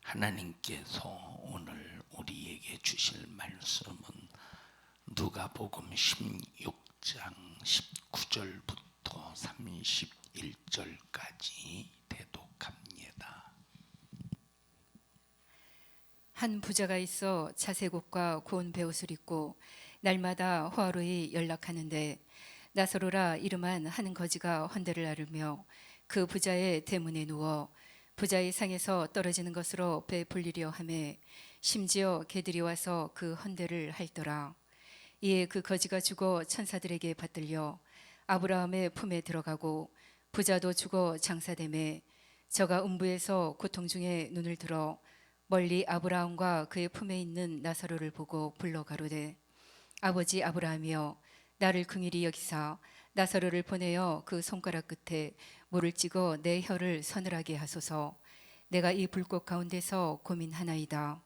하나님께서 오늘 우리에게 주실 말씀은 누가복음 16장 19절부터 31절까지 대독합니다. 한 부자가 있어 자색옷과 고운 베옷을 입고 날마다 화로에 연락하는데 나사로라 이름한 한 거지가 헌대를 나르며 그 부자의 대문에 누워 부자의 상에서 떨어지는 것으로 베풀리려 하매 심지어 개들이 와서 그 헌대를 핥더라. 이에 그 거지가 죽어 천사들에게 받들려 아브라함의 품에 들어가고 부자도 죽어 장사되매 저가 음부에서 고통 중에 눈을 들어 멀리 아브라함과 그의 품에 있는 나사로를 보고 불러 가로되 아버지 아브라함이여 나를 긍휼히 여기사 나사로를 보내어 그 손가락 끝에 물을 찍어 내 혀를 서늘하게 하소서. 내가 이 불꽃 가운데서 고민하나이다.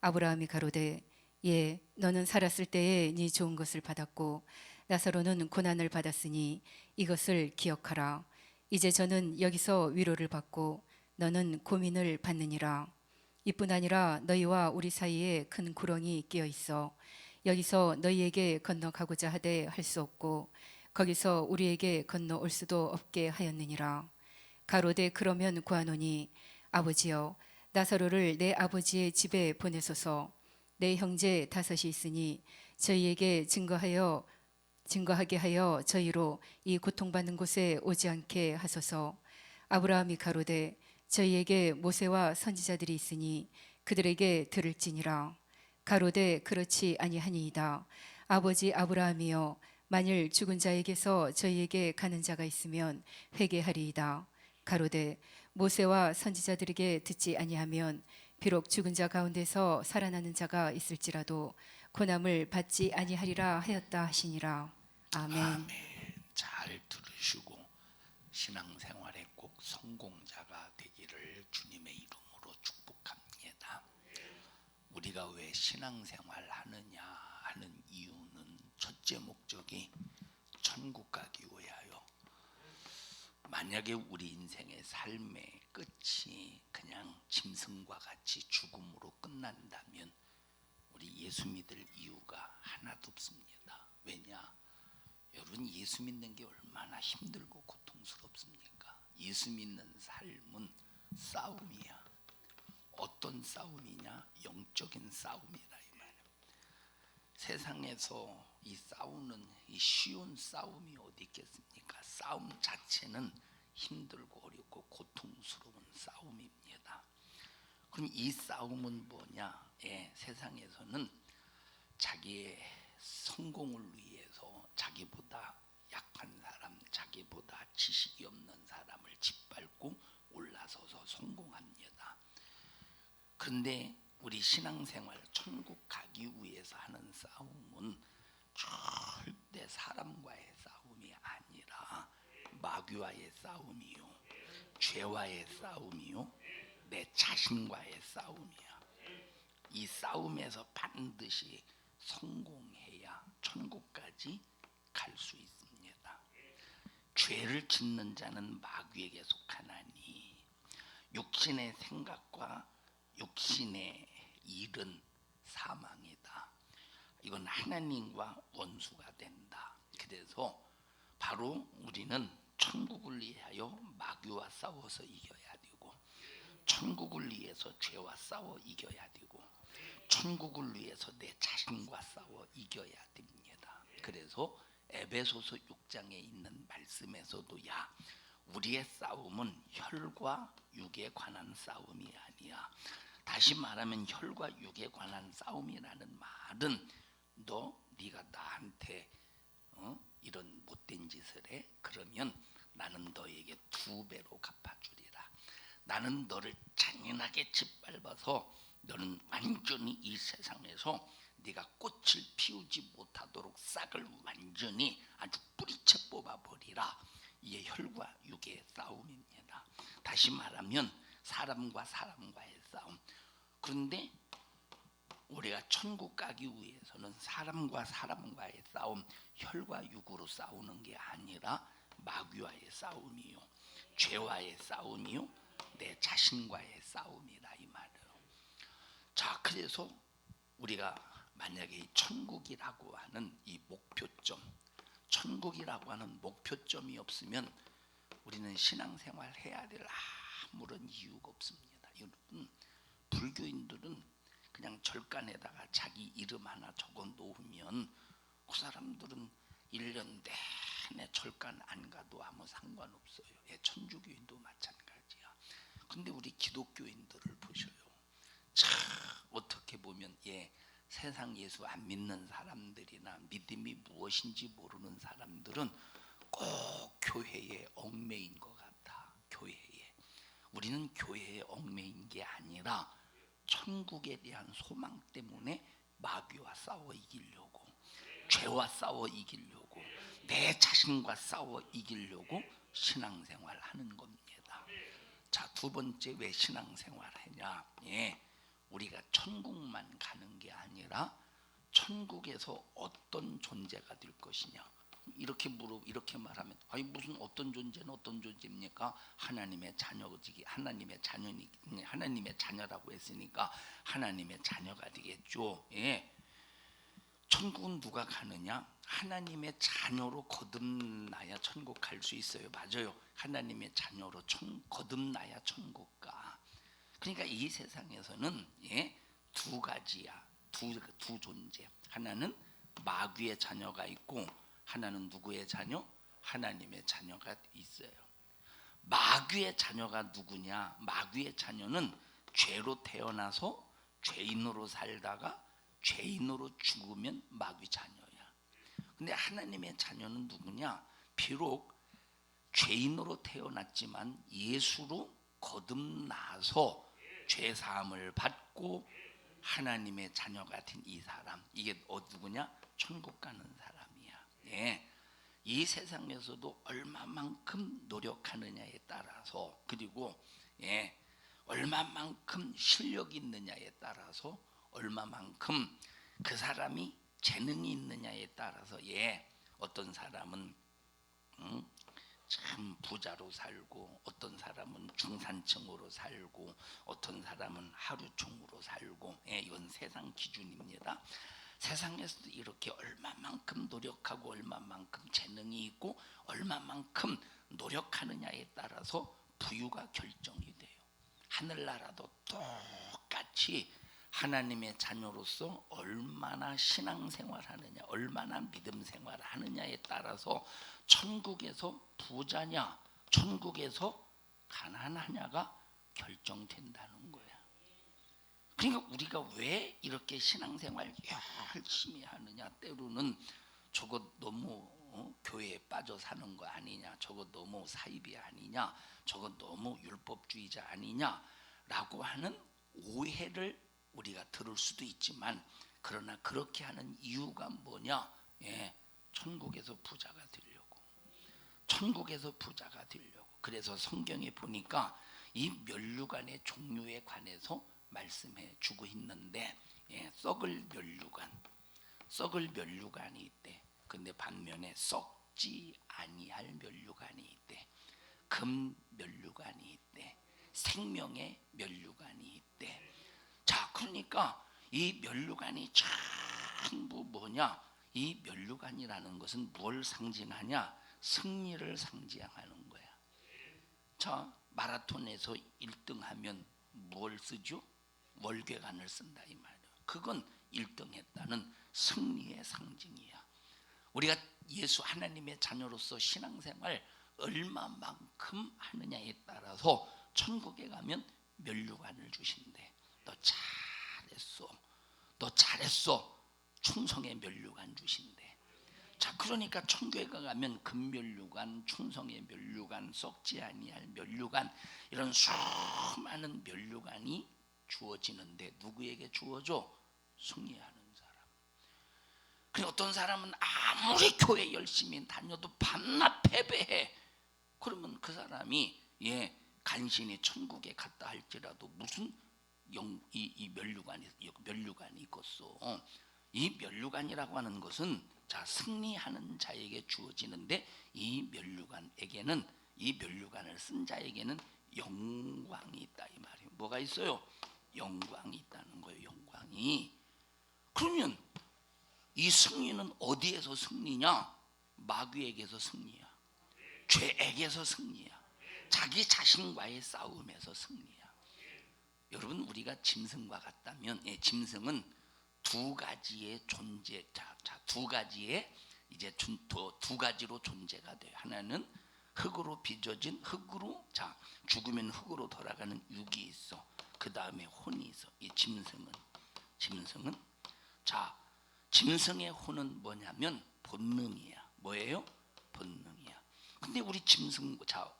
아브라함이 가로되 예 너는 살았을 때에 네 좋은 것을 받았고 나사로는 고난을 받았으니 이것을 기억하라. 이제 저는 여기서 위로를 받고 너는 고민을 받느니라. 이뿐 아니라 너희와 우리 사이에 큰 구렁이 끼어 있어 여기서 너희에게 건너가고자 하되 할 수 없고 거기서 우리에게 건너올 수도 없게 하였느니라. 가로되 그러면 구하노니 아버지여 나사로를 내 아버지의 집에 보내소서. 내 형제 다섯이 있으니 저희에게 증거하게 하여 저희로 이 고통받는 곳에 오지 않게 하소서. 아브라함이 가로되 저희에게 모세와 선지자들이 있으니 그들에게 들을지니라. 가로되 그렇지 아니하니이다. 아버지 아브라함이여 만일 죽은 자에게서 저희에게 가는 자가 있으면 회개하리이다. 가로되 모세와 선지자들에게 듣지 아니하면 비록 죽은 자 가운데서 살아나는 자가 있을지라도 고난을 받지 아니하리라 하였다 하시니라. 아멘. 아멘. 잘 들으시고 신앙생활에 꼭 성공자가 되기를 주님의 이름으로 축복합니다. 우리가 왜 신앙생활 하느냐 하는 이유는 첫째 목적이 천국 가기 위하여. 만약에 우리 인생의 삶의 끝이 그냥 짐승과 같이 죽음으로 끝난다면 우리 예수 믿을 이유가 하나도 없습니다. 왜냐? 여러분 예수 믿는 게 얼마나 힘들고 고통스럽습니까? 예수 믿는 삶은 싸움이야. 어떤 싸움이냐? 영적인 싸움이라 이 말이야. 세상에서 이 싸우는 이 쉬운 싸움이 어디 있겠습니까? 싸움 자체는 힘들고 어렵고 고통스러운 싸움입니다. 그럼 이 싸움은 뭐냐? 세상에서는 자기의 성공을 위해서 자기보다 약한 사람, 자기보다 지식이 없는 사람을 짓밟고 올라서서 성공합니다. 그런데 우리 신앙생활 천국 가기 위해서 하는 싸움은 절대 사람과의 싸움이 아니라 마귀와의 싸움이요, 죄와의 싸움이요, 내 자신과의 싸움이야. 이 싸움에서 반드시 성공해야 천국까지 갈 수 있습니다. 죄를 짓는 자는 마귀에게 속하나니 육신의 생각과 육신의 일은 사망이다. 이건 하나님과 원수가 된다. 그래서 바로 우리는 천국을 위하여 마귀와 싸워서 이겨야 되고, 천국을 위해서 죄와 싸워 이겨야 되고, 천국을 위해서 내 자신과 싸워 이겨야 됩니다. 그래서 에베소서 6장에 있는 말씀에서도 우리의 싸움은 혈과 육에 관한 싸움이 아니야. 다시 말하면 혈과 육에 관한 싸움이라는 말은 네가 나한테 이런 못된 짓을 해? 그러면 나는 너에게 2배로 갚아주리라. 나는 너를 잔인하게 짓밟아서 너는 완전히 이 세상에서 네가 꽃을 피우지 못하도록 싹을 완전히 아주 뿌리채 뽑아버리라. 이게 혈과 육의 싸움입니다. 다시 말하면 사람과 사람과의 싸움. 그런데 우리가 천국 가기 위해서는 사람과 사람과의 싸움, 혈과 육으로 싸우는 게 아니라 마귀와의 싸움이요, 죄와의 싸움이요, 내 자신과의 싸움이라 이 말이에요. 자, 그래서 우리가 만약에 이 천국이라고 하는 이 목표점, 천국이라고 하는 목표점이 없으면 우리는 신앙생활 해야 될 아무런 이유가 없습니다. 여러분, 불교인들은 그냥 절간에다가 자기 이름 하나 적어 놓으면 그 사람들은 1년 내내 절간 안 가도 아무 상관없어요. 예, 천주교인도 마찬가지야. 근데 우리 기독교인들을 보셔요. 참 어떻게 보면 세상 예수 안 믿는 사람들이나 믿음이 무엇인지 모르는 사람들은 꼭 교회에 얽매인 것 같아. 교회에. 우리는 교회에 얽매인 게 아니라 천국에 대한 소망 때문에 마귀와 싸워 이기려고, 죄와 싸워 이기려고, 내 자신과 싸워 이기려고 신앙생활 하는 겁니다. 자, 두 번째 왜 신앙생활 하냐? 우리가 천국만 가는 게 아니라 천국에서 어떤 존재가 될 것이냐. 이렇게 이렇게 말하면 아니 무슨 어떤 존재는 어떤 존재입니까? 하나님의 자녀지, 하나님의 자녀니, 하나님의 자녀라고 했으니까 하나님의 자녀가 되겠죠. 천국은 누가 가느냐? 하나님의 자녀로 거듭나야 천국 갈 수 있어요. 맞아요. 하나님의 자녀로 거듭나야 천국 가. 그러니까 이 세상에서는 두 가지야. 두 존재. 하나는 마귀의 자녀가 있고 하나는 누구의 자녀? 하나님의 자녀가 있어요. 마귀의 자녀가 누구냐? 마귀의 자녀는 죄로 태어나서 죄인으로 살다가 죄인으로 죽으면 마귀 자녀야. 근데 하나님의 자녀는 누구냐? 비록 죄인으로 태어났지만 예수로 거듭나서 죄 사함을 받고 하나님의 자녀가 된 이 사람, 이게 누구냐? 천국 가는 사람이야. 이 세상에서도 얼마만큼 노력하느냐에 따라서, 그리고 얼마만큼 실력이 있느냐에 따라서, 얼마만큼 그 사람이 재능이 있느냐에 따라서 어떤 사람은 참 부자로 살고, 어떤 사람은 중산층으로 살고, 어떤 사람은 하루종으로 살고, 이건 세상 기준입니다. 세상에서도 이렇게 얼마만큼 노력하고 얼마만큼 재능이 있고 얼마만큼 노력하느냐에 따라서 부유가 결정이 돼요. 하늘나라도 똑같이 하나님의 자녀로서 얼마나 신앙생활하느냐, 얼마나 믿음생활을 하느냐에 따라서 천국에서 부자냐, 천국에서 가난하냐가 결정된다는 거야. 그러니까 우리가 왜 이렇게 신앙생활 열심히 하느냐, 때로는 저거 너무 교회에 빠져 사는 거 아니냐, 저거 너무 사이비 아니냐, 저거 너무 율법주의자 아니냐라고 하는 오해를 우리가 들을 수도 있지만, 그러나 그렇게 하는 이유가 뭐냐? 천국에서 부자가 되려고, 천국에서 부자가 되려고. 그래서 성경에 보니까 이 면류관의 종류에 관해서 말씀해 주고 있는데, 썩을 면류관이 있대. 근데 반면에 썩지 아니할 면류관이 있대. 금 면류관이 있대. 생명의 면류관이 있대. 자, 그러니까 이 면류관이 전부 뭐냐? 이 면류관이라는 것은 뭘 상징하냐? 승리를 상징하는 거야. 자, 마라톤에서 1등하면 뭘 쓰죠? 월계관을 쓴다 이 말이에요. 그건 1등했다는 승리의 상징이야. 우리가 예수 하나님의 자녀로서 신앙생활 얼마만큼 하느냐에 따라서 천국에 가면 면류관을 주신대. 너 잘했어. 충성의 면류관 주신대. 자, 그러니까 천국에 가면 금면류관, 충성의 면류관, 썩지 아니할 면류관, 이런 수많은 면류관이 주어지는데 누구에게 주어져? 승리하는 사람. 그리고 어떤 사람은 아무리 교회 열심히 다녀도 밤낮 패배해. 그러면 그 사람이 간신히 천국에 갔다 할지라도 무슨 이 면류관이 있겠어. 이 면류관이라고 하는 것은 자, 승리하는 자에게 주어지는데, 이 면류관에게는, 이 면류관을 쓴 자에게는 영광이 있다 이 말이에요. 뭐가 있어요? 영광이 있다는 거예요. 영광이. 그러면 이 승리는 어디에서 승리냐? 마귀에게서 승리야. 죄에게서 승리야. 자기 자신과의 싸움에서 승리야. 여러분, 우리가 짐승과 같다면, 짐승은 두 가지의 존재, 두 가지의 이제 두 가지로 존재가 돼요. 하나는 흙으로 빚어진 흙으로, 죽으면 흙으로 돌아가는 육이 있어. 그 다음에 혼이 있어. 이 짐승은 짐승의 혼은 뭐냐면 본능이야. 뭐예요? 본능이야. 근데 우리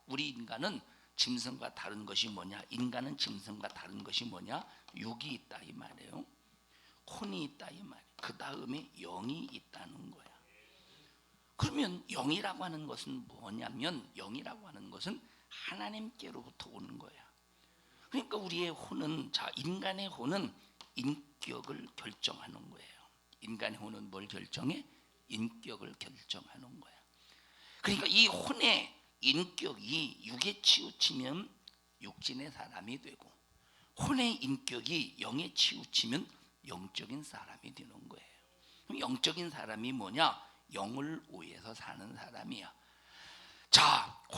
우리 인간은 짐승과 다른 것이 뭐냐? 인간은 짐승과 다른 것이 뭐냐? 육이 있다 이 말이에요. 혼이 있다 이 말이에요. 그 다음에 영이 있다는 거야. 그러면 영이라고 하는 것은 뭐냐면, 영이라고 하는 것은 하나님께로부터 오는 거야. 그러니까 우리의 혼은, 인간의 혼은 인격을 결정하는 거예요. 인간의 혼은 뭘 결정해? 인격을 결정하는 거야. 그러니까 이 혼의 인격이 육에 치우치면 육신의 사람이 되고, 혼의 인격이 영에 치우치면 영적인 사람이 되는 거예요. 그럼 영적인 사람이 뭐냐? 영을 위해서 사는 사람이야.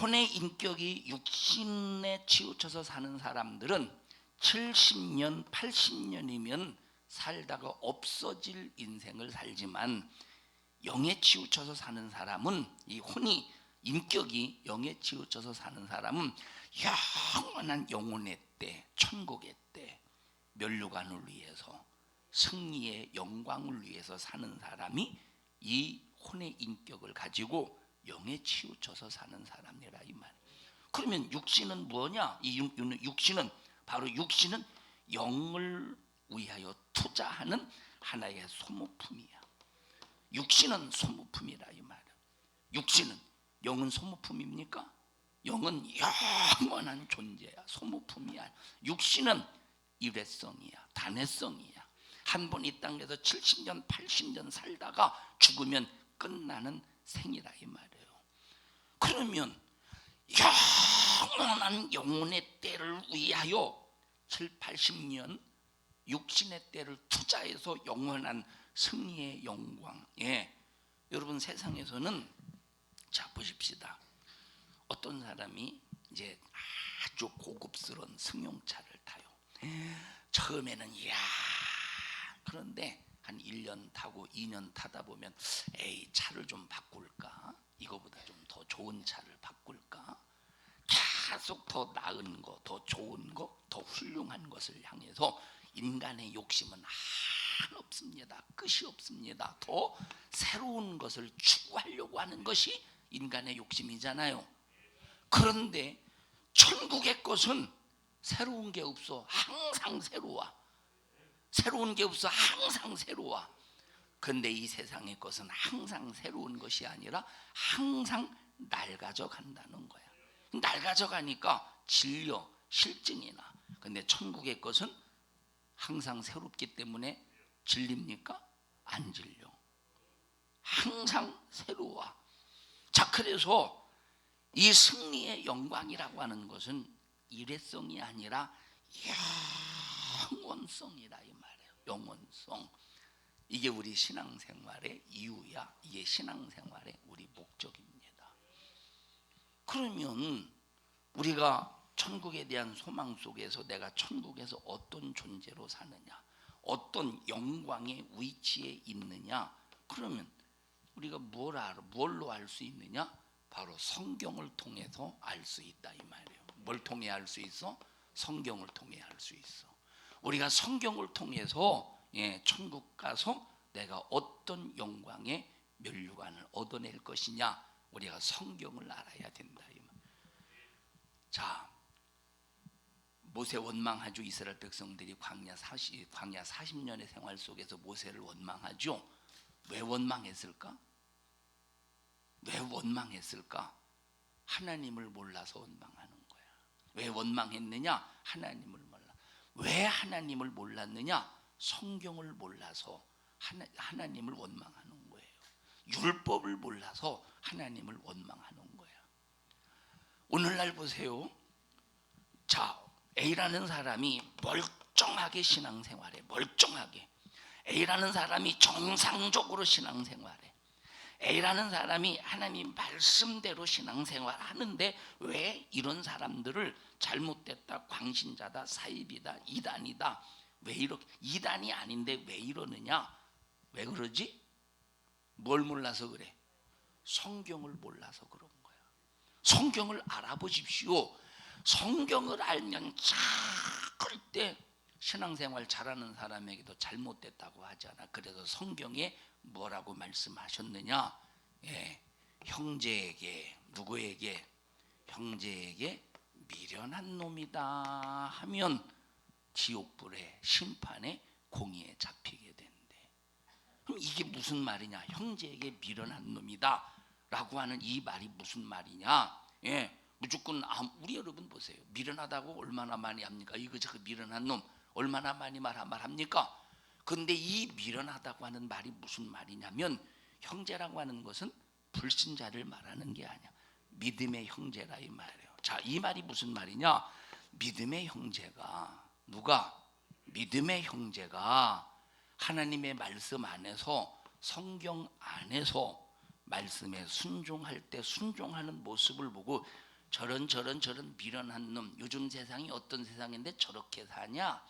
혼의 인격이 육신에 치우쳐서 사는 사람들은 70년, 80년이면 살다가 없어질 인생을 살지만, 영에 치우쳐서 사는 사람은, 이 혼이 인격이 영에 치우쳐서 사는 사람은 영원한 영혼의 때, 천국의 때, 면류관을 위해서, 승리의 영광을 위해서 사는 사람이 이 혼의 인격을 가지고 영에 치우쳐서 사는 사람이라 이 말. 그러면 육신은 뭐냐? 이 육신은 바로 영을 위하여 투자하는 하나의 소모품이야. 육신은 소모품이라 이 말. 영은 소모품입니까? 영은 영원한 존재야. 소모품이야. 육신은 일회성이야. 단회성이야. 한 번 이 땅에서 70년, 80년 살다가 죽으면 끝나는 생이라 이 말이에요. 그러면 영원한 영혼의 때를 위하여 7, 80년 육신의 때를 투자해서 영원한 승리의 영광. 여러분, 세상에서는 보십시다. 어떤 사람이 이제 아주 고급스러운 승용차를 타요. 처음에는 그런데 한 1년 타고 2년 타다 보면, 차를 좀 바꿀까? 이거보다 좀 더 좋은 차를 바꿀까? 계속 더 나은 거, 더 좋은 거, 더 훌륭한 것을 향해서 인간의 욕심은 한없습니다. 끝이 없습니다. 더 새로운 것을 추구하려고 하는 것이 인간의 욕심이잖아요. 그런데 천국의 것은 새로운 게 없어. 항상 새로워. 새로운 게 없어. 항상 새로워. 그런데 이 세상의 것은 항상 새로운 것이 아니라 항상 낡아져 간다는 거야. 낡아져 가니까 질려, 실증이 나. 그런데 천국의 것은 항상 새롭기 때문에 질립니까? 안 질려. 항상 새로워. 그래서 이 승리의 영광이라고 하는 것은 일회성이 아니라 영원성이라 이 말이에요. 영원성. 이게 우리 신앙생활의 이유야. 이게 신앙생활의 우리 목적입니다. 그러면 우리가 천국에 대한 소망 속에서 내가 천국에서 어떤 존재로 사느냐, 어떤 영광의 위치에 있느냐, 그러면 우리가 뭘로 알 수 있느냐? 바로 성경을 통해서 알 수 있다 이 말이에요. 뭘 통해 알 수 있어? 성경을 통해 알 수 있어. 우리가 성경을 통해서 천국 가서 내가 어떤 영광의 면류관을 얻어낼 것이냐, 우리가 성경을 알아야 된다 이 말. 모세 원망하죠. 이스라엘 백성들이 광야 40년의 생활 속에서 모세를 원망하죠. 왜 원망했을까? 하나님을 몰라서 원망하는 거야. 왜 원망했느냐? 하나님을 몰라. 왜 하나님을 몰랐느냐? 성경을 몰라서 하나님을 원망하는 거예요. 율법을 몰라서 하나님을 원망하는 거야. 오늘날 보세요. A라는 사람이 멀쩡하게 신앙생활해. 멀쩡하게. A라는 사람이 정상적으로 신앙생활해. A라는 사람이 하나님 말씀대로 신앙생활 하는데 왜 이런 사람들을 잘못됐다, 광신자다, 사입이다, 이단이다, 왜 이렇게 이단이 아닌데 왜 이러느냐? 왜 그러지? 뭘 몰라서 그래? 성경을 몰라서 그런 거야. 성경을 알아보십시오. 성경을 알면 절대 신앙생활 잘하는 사람에게도 잘못됐다고 하잖아. 그래서 성경에 뭐라고 말씀하셨느냐? 형제에게, 누구에게? 형제에게 미련한 놈이다 하면 지옥불의 심판에 공의에 잡히게 된대. 그럼 이게 무슨 말이냐? 형제에게 미련한 놈이다 라고 하는 이 말이 무슨 말이냐? 무조건 우리 여러분 보세요. 미련하다고 얼마나 많이 합니까? 이거 저거 미련한 놈 얼마나 많이 말합니까? 그런데 이 미련하다고 하는 말이 무슨 말이냐면 형제라고 하는 것은 불신자를 말하는 게 아니야. 믿음의 형제라 이 말이에요. 자, 이 말이 무슨 말이냐? 믿음의 형제가 누가? 믿음의 형제가 하나님의 말씀 안에서 성경 안에서 말씀에 순종할 때 순종하는 모습을 보고 저런 미련한 놈, 요즘 세상이 어떤 세상인데 저렇게 사냐?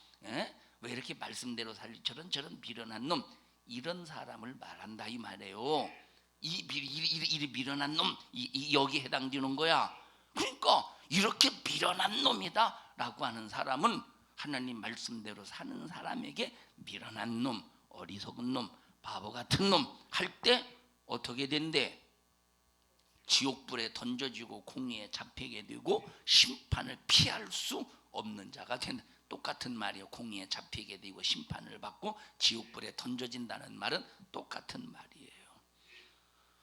왜 이렇게 말씀대로 살지? 저런 미련한 놈, 이런 사람을 말한다 이 말이에요. 이 미련한 놈, 여기 해당되는 거야. 그러니까 이렇게 미련한 놈이다라고 하는 사람은 하나님 말씀대로 사는 사람에게 미련한 놈, 어리석은 놈, 바보 같은 놈 할 때 어떻게 된대? 지옥불에 던져지고 공의에 잡히게 되고 심판을 피할 수 없는 자가 된다. 똑같은 말이에요. 공의에 잡히게 되고 심판을 받고 지옥불에 던져진다는 말은 똑같은 말이에요.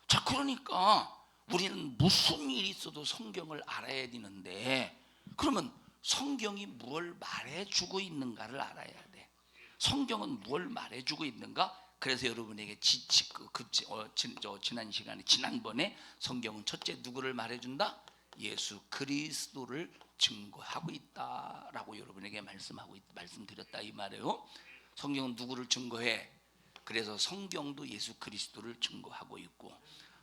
자, 그러니까 우리는 무슨 일이 있어도 성경을 알아야 되는데 그러면 성경이 뭘 말해주고 있는가를 알아야 돼. 성경은 뭘 말해주고 있는가? 그래서 여러분에게 지난번에 성경은 첫째 누구를 말해준다? 예수 그리스도를 증거하고 있다라고 여러분에게 말씀드렸다 이 말이에요. 성경은 누구를 증거해? 그래서 성경도 예수 그리스도를 증거하고 있고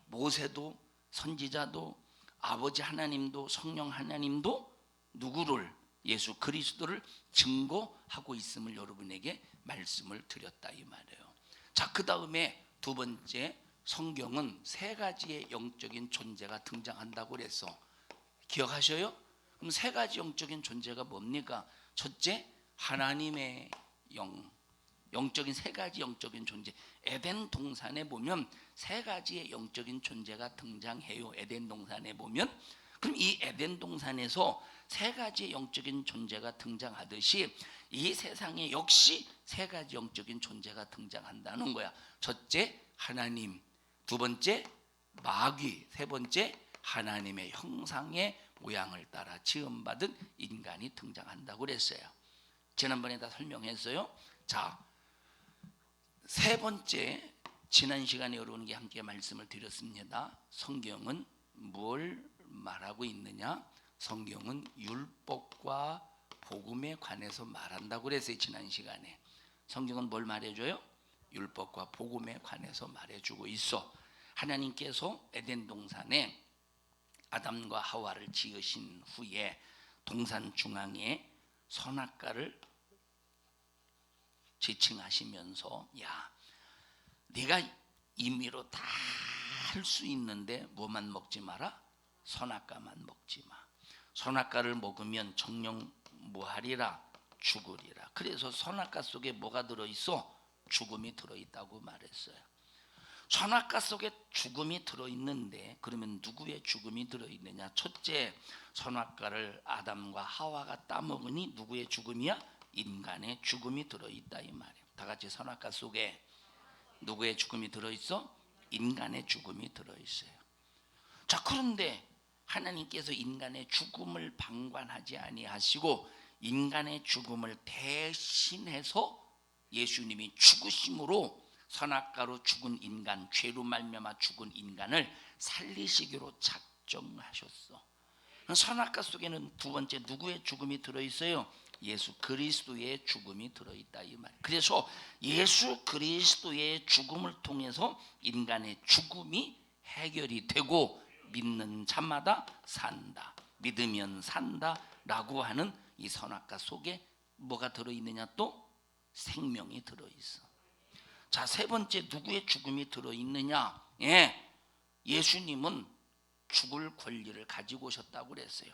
모세도 선지자도 아버지 하나님도 성령 하나님도 누구를? 예수 그리스도를 증거하고 있음을 여러분에게 말씀을 드렸다 이 말이에요. 자, 그 다음에 두 번째, 성경은 세 가지의 영적인 존재가 등장한다고 그랬어. 기억하셔요? 그럼 세 가지 영적인 존재가 뭡니까? 첫째, 하나님의 영적인 세 가지 영적인 존재. 에덴 동산에 보면 세 가지의 영적인 존재가 등장해요. 에덴 동산에 보면. 그럼 이 에덴 동산에서 세 가지의 영적인 존재가 등장하듯이 이 세상에 역시 세 가지 영적인 존재가 등장한다는 거야. 첫째, 하나님. 두 번째, 마귀. 세 번째, 하나님의 형상의 모양을 따라 지음받은 인간이 등장한다고 그랬어요. 지난번에 다 설명했어요. 자, 세 번째, 지난 시간에 여러분께 함께 말씀을 드렸습니다. 성경은 뭘 말하고 있느냐? 성경은 율법과 복음에 관해서 말한다고 그랬어요. 지난 시간에. 성경은 뭘 말해줘요? 율법과 복음에 관해서 말해주고 있어. 하나님께서 에덴 동산에 아담과 하와를 지으신 후에 동산 중앙에 선악과를 지칭하시면서 야, 네가 임의로 다 할 수 있는데 뭐만 먹지 마라? 선악과만 먹지 마. 선악과를 먹으면 정령 무하리라, 죽으리라. 그래서 선악과 속에 뭐가 들어있어? 죽음이 들어있다고 말했어요. 선악과 속에 죽음이 들어있는데 그러면 누구의 죽음이 들어있느냐? 첫째, 선악과를 아담과 하와가 따먹으니 누구의 죽음이야? 인간의 죽음이 들어있다 이 말이에요. 다 같이 선악과 속에 누구의 죽음이 들어있어? 인간의 죽음이 들어있어요. 자, 그런데 하나님께서 인간의 죽음을 방관하지 아니하시고 인간의 죽음을 대신해서 예수님이 죽으심으로 선악과로 죽은 인간, 죄로 말미암아 죽은 인간을 살리시기로 작정하셨어. 선악과 속에는 두 번째 누구의 죽음이 들어있어요? 예수 그리스도의 죽음이 들어있다 이 말. 그래서 예수 그리스도의 죽음을 통해서 인간의 죽음이 해결이 되고 믿는 자마다 산다, 믿으면 산다라고 하는 이 선악과 속에 뭐가 들어있느냐? 또 생명이 들어있어. 자, 세 번째 누구의 죽음이 들어있느냐? 예수님은 죽을 권리를 가지고 오셨다고 그랬어요.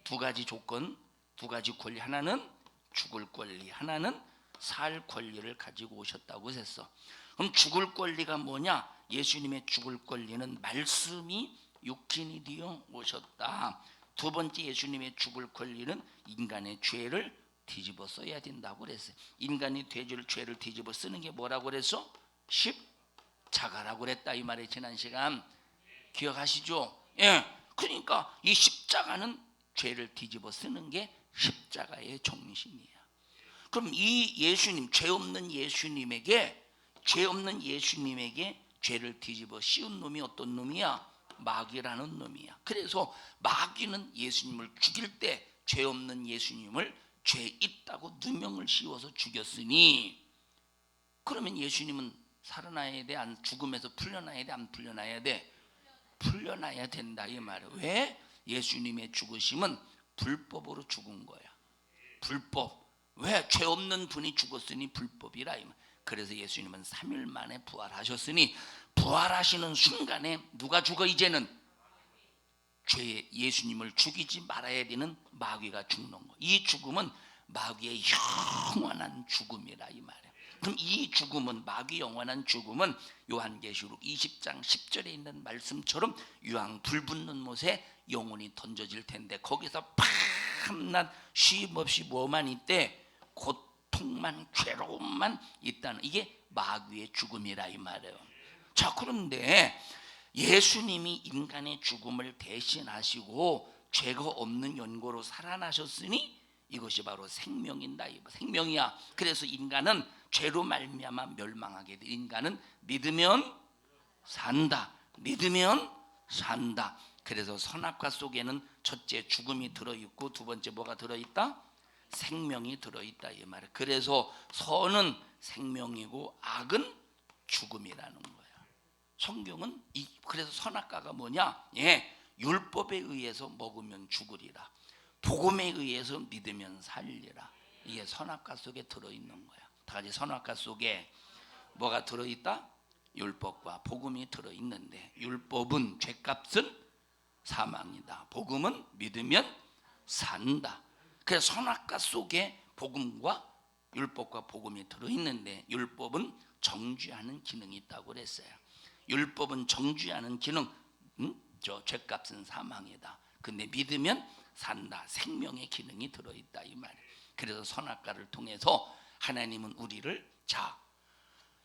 두 가지 조건, 두 가지 권리. 하나는 죽을 권리, 하나는 살 권리를 가지고 오셨다고 했어. 그럼 죽을 권리가 뭐냐? 예수님의 죽을 권리는 말씀이 육신이 되어 오셨다. 두 번째 예수님의 죽을 권리는 인간의 죄를 뒤집어 써야 된다고 그랬어요. 인간이 죄를 뒤집어 쓰는 게 뭐라고 그랬어? 십자가라고 그랬다 이 말에 지난 시간 기억하시죠? 그러니까 이 십자가는 죄를 뒤집어 쓰는 게 십자가의 정신이야. 그럼 이 예수님, 죄 없는 예수님에게 죄를 뒤집어 씌운 놈이 어떤 놈이야? 마귀라는 놈이야. 그래서 마귀는 예수님을 죽일 때 죄 없는 예수님을 죄 있다고 누명을 씌워서 죽였으니, 그러면 예수님은 살아나야 돼? 안 죽음에서 풀려나야 돼? 안 풀려나야 돼? 풀려나야 된다 이 말이에요. 왜? 예수님의 죽으심은 불법으로 죽은 거야. 불법. 왜? 죄 없는 분이 죽었으니 불법이라 이 말. 그래서 예수님은 3일 만에 부활하셨으니, 부활하시는 순간에 누가 죽어? 이제는 예수님을 죽이지 말아야 되는 마귀가 죽는 거. 이 죽음은 마귀의 영원한 죽음이라 이 말이에요. 그럼 이 죽음은, 마귀 영원한 죽음은 요한계시록 20장 10절에 있는 말씀처럼 유황 불 붙는 못에 영혼이 던져질 텐데, 거기서 밤낮 쉼없이 뭐만 있대? 고통만, 괴로움만 있다는, 이게 마귀의 죽음이라 이 말이에요. 자, 그런데 예수님이 인간의 죽음을 대신하시고 죄가 없는 연고로 살아나셨으니 이것이 바로 생명이다. 생명이야. 그래서 인간은 죄로 말미암아 멸망하게 돼. 인간은 믿으면 산다. 믿으면 산다. 그래서 선악과 속에는 첫째 죽음이 들어있고, 두 번째 뭐가 들어있다? 생명이 들어있다 이 말이야. 그래서 선은 생명이고 악은 죽음이라는 거야. 성경은 그래서 선악과가 뭐냐? 율법에 의해서 먹으면 죽으리라, 복음에 의해서 믿으면 살리라. 이게 선악과 속에 들어있는 거야. 다 같이 선악과 속에 뭐가 들어있다? 율법과 복음이 들어있는데, 율법은 죄값은 사망이다, 복음은 믿으면 산다. 그래서 선악과 속에 복음과 율법과 복음이 들어있는데, 율법은 정죄하는 기능이 있다고 그랬어요. 율법은 정죄하는 기능, 죄값은 사망이다. 근데 믿으면 산다, 생명의 기능이 들어있다 이 말이에요. 그래서 선악과를 통해서 하나님은 우리를,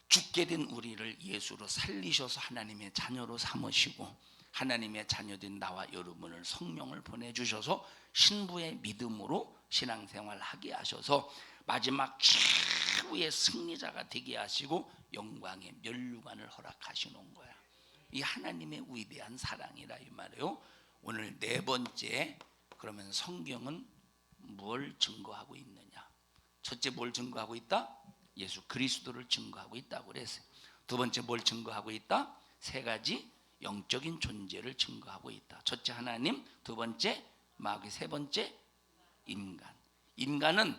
죽게 된 우리를 예수로 살리셔서 하나님의 자녀로 삼으시고, 하나님의 자녀된 나와 여러분을 성령을 보내주셔서 신부의 믿음으로 신앙생활하게 하셔서 마지막 최후의 승리자가 되게 하시고 영광의 면류관을 허락하시는 거야. 이 하나님의 위대한 사랑이라 이 말이에요. 오늘 네 번째, 그러면 성경은 뭘 증거하고 있느냐? 첫째 뭘 증거하고 있다? 예수 그리스도를 증거하고 있다고 그랬어요. 두 번째 뭘 증거하고 있다? 세 가지 영적인 존재를 증거하고 있다. 첫째 하나님, 두 번째 마귀, 세 번째 인간. 인간은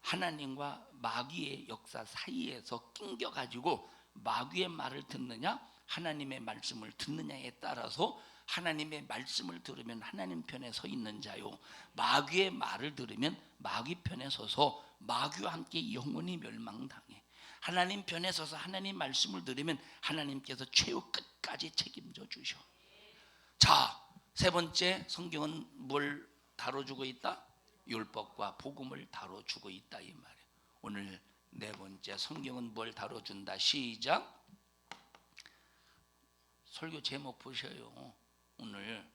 하나님과 마귀의 역사 사이에서 낑겨가지고 마귀의 말을 듣느냐 하나님의 말씀을 듣느냐에 따라서, 하나님의 말씀을 들으면 하나님 편에 서 있는 자요, 마귀의 말을 들으면 마귀 편에 서서 마귀와 함께 영원히 멸망당해. 하나님 편에 서서 하나님 말씀을 들으면 하나님께서 최후 끝까지 책임져 주셔. 자, 세 번째, 성경은 뭘 다뤄주고 있다? 율법과 복음을 다뤄주고 있다 이 말이에요. 오늘 네 번째, 성경은 뭘 다뤄준다? 시작. 설교 제목 보셔요 오늘.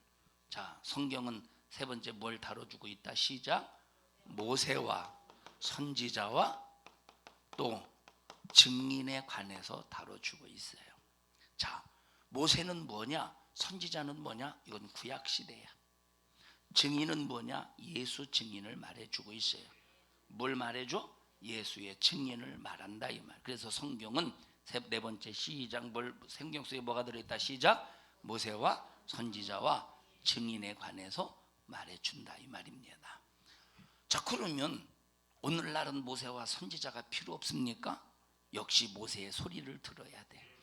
자, 성경은 세 번째 뭘 다뤄주고 있다? 시작. 모세와 선지자와 또 증인에 관해서 다뤄주고 있어요. 자, 모세는 뭐냐? 선지자는 뭐냐? 이건 구약 시대야. 증인은 뭐냐? 예수 증인을 말해주고 있어요. 뭘 말해줘? 예수의 증인을 말한다 이 말. 그래서 성경은 네 번째 시작, 성경 속에 뭐가 들어있다? 시작. 모세와 선지자와 증인에 관해서 말해준다 이 말입니다. 자, 그러면 오늘날은 모세와 선지자가 필요 없습니까? 역시 모세의 소리를 들어야 돼.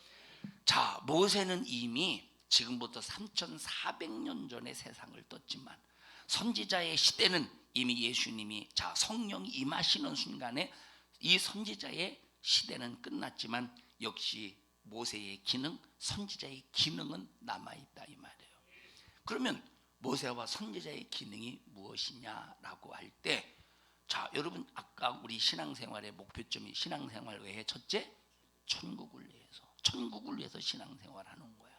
자, 모세는 이미 지금부터 3400년 전에 세상을 떴지만 선지자의 시대는 이미 예수님이 성령이 임하시는 순간에 이 선지자의 시대는 끝났지만 역시 모세의 기능, 선지자의 기능은 남아있다 이 말이에요. 그러면 모세와 선지자의 기능이 무엇이냐라고 할 때, 자, 여러분 아까 우리 신앙생활의 목표점이 신앙생활 외에 첫째, 천국을 위해서 신앙생활하는 거야.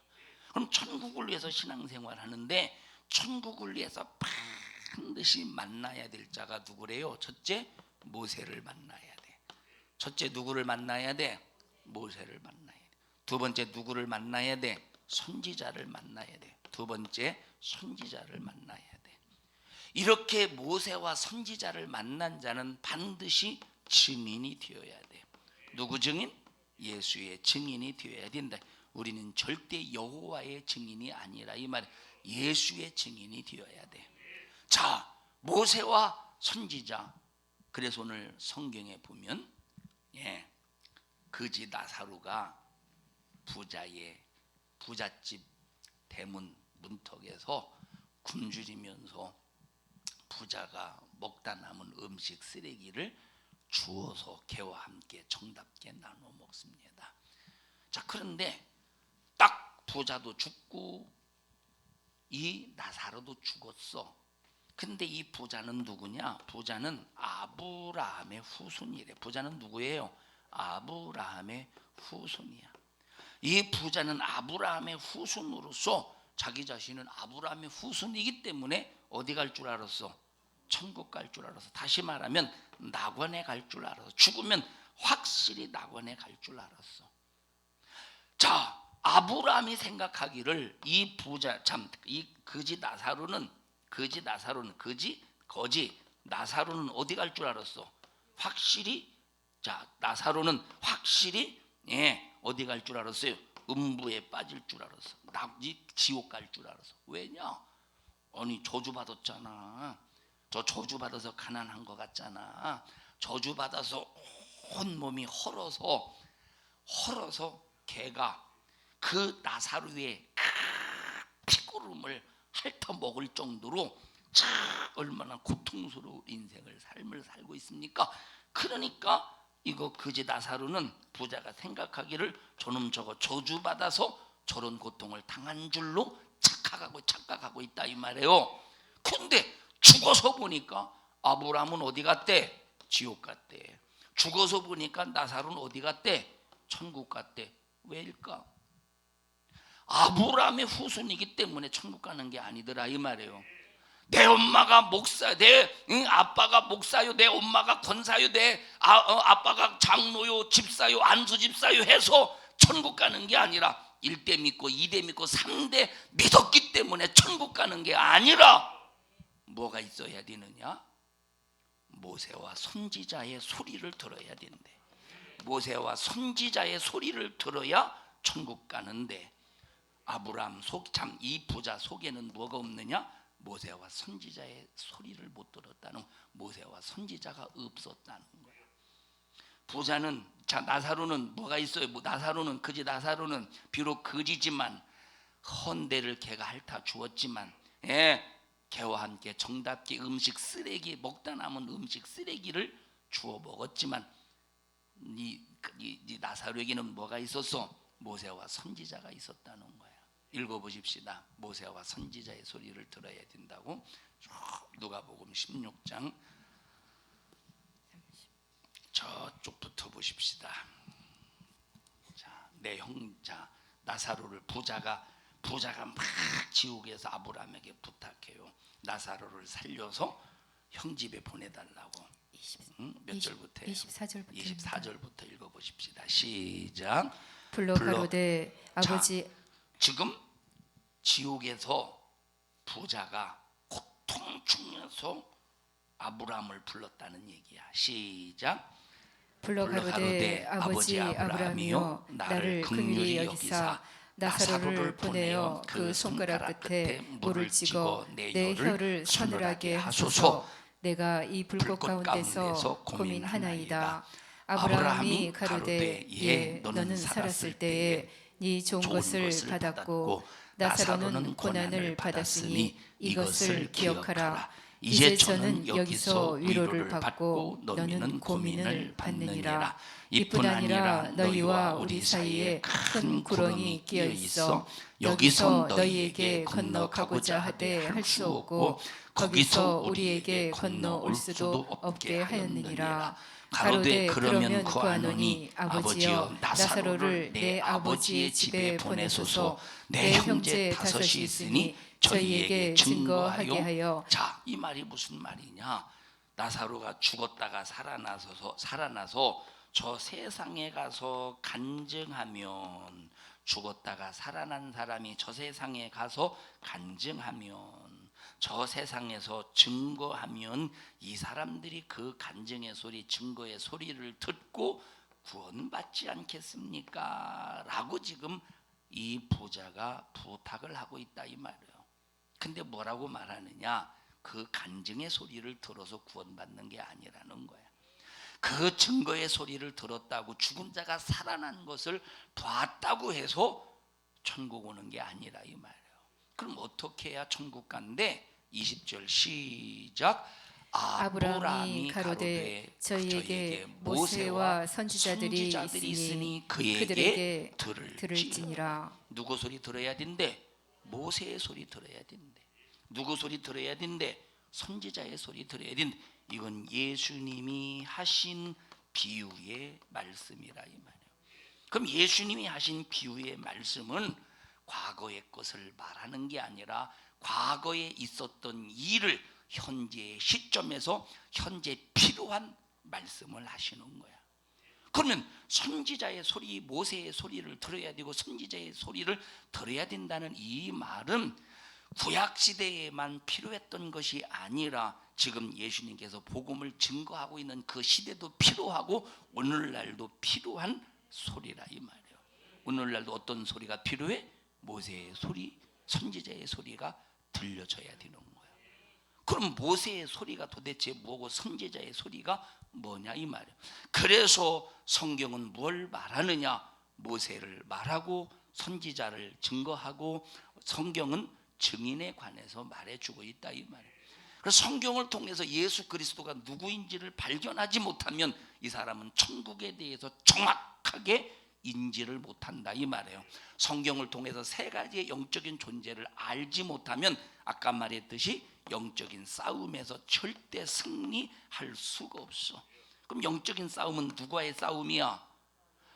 그럼 천국을 위해서 신앙생활하는데 천국을 위해서 반드시 만나야 될 자가 누구래요? 첫째, 모세를 만나야 돼. 첫째, 누구를 만나야 돼? 모세를 만나야 돼. 두 번째, 누구를 만나야 돼? 선지자를 만나야 돼. 두 번째, 선지자를 만나야 돼. 이렇게 모세와 선지자를 만난 자는 반드시 증인이 되어야 돼. 누구 증인? 예수의 증인이 되어야 된다. 우리는 절대 여호와의 증인이 아니라 이 말, 예수의 증인이 되어야 돼. 자, 모세와 선지자. 그래서 오늘 성경에 보면 그지 나사로가 부잣집 대문 문턱에서 굶주리면서 부자가 먹다 남은 음식 쓰레기를 주워서 개와 함께 정답게 나눠 먹습니다. 자, 그런데 딱 부자도 죽고 이 나사로도 죽었어. 근데 이 부자는 누구냐? 부자는 아브라함의 후손이래. 부자는 누구예요? 아브라함의 후손이야. 이 부자는 아브라함의 후손으로서 자기 자신은 아브라함의 후손이기 때문에 어디 갈 줄 알았어? 천국 갈 줄 알았어. 다시 말하면 낙원에 갈 줄 알았어. 죽으면 확실히 낙원에 갈 줄 알았어. 자, 아브라함이 생각하기를 이 부자, 이 거지 나사로는 어디 갈 줄 알았어? 확실히. 자, 나사로는 확실히 어디 갈 줄 알았어요? 음부에 빠질 줄 알았어. 지옥 갈 줄 알았어. 왜냐? 아니, 저주받았잖아. 저 저주받아서 가난한 것 같잖아. 저주받아서 온몸이 헐어서 개가 그 나사로의 피고름을 핥아먹을 정도로 얼마나 고통스러운 삶을 살고 있습니까? 그러니까 이거 그지 나사로는 부자가 생각하기를 저놈 저거 저주받아서 저런 고통을 당한 줄로 착각하고 있다 이 말이에요. 근데 죽어서 보니까 아브라함은 어디 갔대? 지옥 갔대. 죽어서 보니까 나사로는 어디 갔대? 천국 갔대. 왜일까? 아브라함의 후손이기 때문에 천국 가는 게 아니더라 이 말이에요. 내 엄마가 목사, 내 아빠가 목사요, 내 엄마가 권사요, 내 아빠가 장로요, 집사요, 안수 집사요 해서 천국 가는 게 아니라 1대 믿고 2대 믿고 3대 믿었기 때문에 천국 가는 게 아니라 뭐가 있어야 되느냐? 모세와 선지자의 소리를 들어야 된대. 모세와 선지자의 소리를 들어야 천국 가는데 아브라함 이 부자 속에는 뭐가 없느냐? 모세와 선지자의 소리를 못 들었다는, 모세와 선지자가 없었다는 거야. 부자는, 나사로는 뭐가 있어요? 나사로는 비록 거지지만 헌대를 개가 핥아 주었지만 개와 함께 정답게 먹다 남은 음식 쓰레기를 주워 먹었지만 이 나사로에게는 뭐가 있었어? 모세와 선지자가 있었다는 거야. 읽어보십시다. 모세와 선지자의 소리를 들어야 된다고. 누가복음 16장 저쪽부터 보십시다. 자, 내 형자 나사로를 부자가 막 지옥에서 아브라함에게 부탁해요. 나사로를 살려서 형 집에 보내달라고. 몇 절부터? 24절부터 읽어보십시다. 시작. 불러 가로되 아버지. 자, 지금 지옥에서 부자가 고통 중에서 아브라함을 불렀다는 얘기야. 시작. 불러 가로되 아버지 아브라함이여 나를 긍휼히 여기사 나사로를 보내어 그 손가락 끝에 물을 찍어 내 혀를 서늘하게 하소서. 내가 이 불꽃 가운데서 고민하나이다. 아브라함이 가로되 예 너는 살았을 때에 네 좋은 것을 받았고 나사로는 고난을 받았으니 이것을 기억하라. 이제 저는 여기서 위로를 받고 너는 고민을 받느니라. 이뿐 아니라 너희와 우리 사이에 큰 구렁이 끼어 있어 여기서 너희에게 건너가고자 하되 할 수 없고 거기서 우리에게 건너올 수도 없게 하였느니라. 가로되 그러면 구하노니 아버지여 나사로를 내 아버지의 집에 보내소서. 내 형제 다섯이 있으니 저희에게 증거하게 하여. 자, 이 말이 무슨 말이냐? 나사로가 죽었다가 살아나서 저 세상에 가서 간증하면, 죽었다가 살아난 사람이 저 세상에 가서 간증하면, 저 세상에서 증거하면 이 사람들이 그 간증의 소리, 증거의 소리를 듣고 구원받지 않겠습니까? 라고 지금 이 부자가 부탁을 하고 있다 이 말이에요. 근데 뭐라고 말하느냐? 그 간증의 소리를 들어서 구원받는 게 아니라는 거야. 그 증거의 소리를 들었다고 죽은 자가 살아난 것을 봤다고 해서 천국 오는 게 아니라 이 말이에요. 그럼 어떻게 해야 천국 간대? 20절 시작. 아브라함이 가로되 저희에게 모세와 선지자들이 있으니 그들에게 들을지니라. 누구 소리 들어야 된대? 모세의 소리 들어야 된대. 누구 소리 들어야 된대? 선지자의 소리 들어야 된대. 이건 예수님이 하신 비유의 말씀이라 이 말이에요. 그럼 예수님이 하신 비유의 말씀은 과거의 것을 말하는 게 아니라 과거에 있었던 일을 현재의 시점에서 현재 필요한 말씀을 하시는 거야. 그러면 선지자의 소리, 모세의 소리를 들어야 되고 선지자의 소리를 들어야 된다는 이 말은 구약시대에만 필요했던 것이 아니라 지금 예수님께서 복음을 증거하고 있는 그 시대도 필요하고 오늘날도 필요한 소리라 이 말이에요. 오늘날도 어떤 소리가 필요해? 모세의 소리, 선지자의 소리가 들려져야 되는 거예요. 그럼 모세의 소리가 도대체 뭐고 선지자의 소리가 뭐냐 이 말이에요. 그래서 성경은 뭘 말하느냐? 모세를 말하고 선지자를 증거하고 성경은 증인에 관해서 말해주고 있다 이 말이에요. 그래서 성경을 통해서 예수 그리스도가 누구인지를 발견하지 못하면 이 사람은 천국에 대해서 정확하게 인지를 못한다 이 말이에요. 성경을 통해서 세 가지의 영적인 존재를 알지 못하면 아까 말했듯이 영적인 싸움에서 절대 승리할 수가 없어. 그럼 영적인 싸움은 누구와의 싸움이야?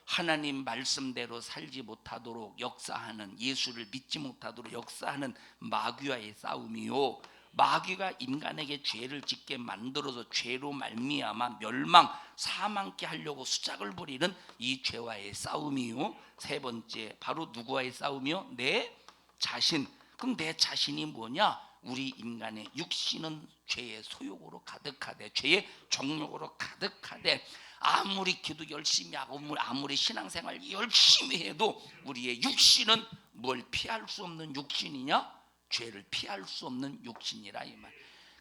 하나님 말씀대로 살지 못하도록 역사하는, 예수를 믿지 못하도록 역사하는 마귀와의 싸움이요, 마귀가 인간에게 죄를 짓게 만들어서 죄로 말미암아 멸망, 사망케 하려고 수작을 부리는 이 죄와의 싸움이요, 세 번째 바로 누구와의 싸움이요? 내 자신. 그럼 내 자신이 뭐냐? 우리 인간의 육신은 죄의 소욕으로 가득하되, 죄의 정욕으로 가득하되, 아무리 기도 열심히 하고 아무리 신앙생활 열심히 해도 우리의 육신은 뭘 피할 수 없는 육신이냐? 죄를 피할 수 없는 육신이라 이 말.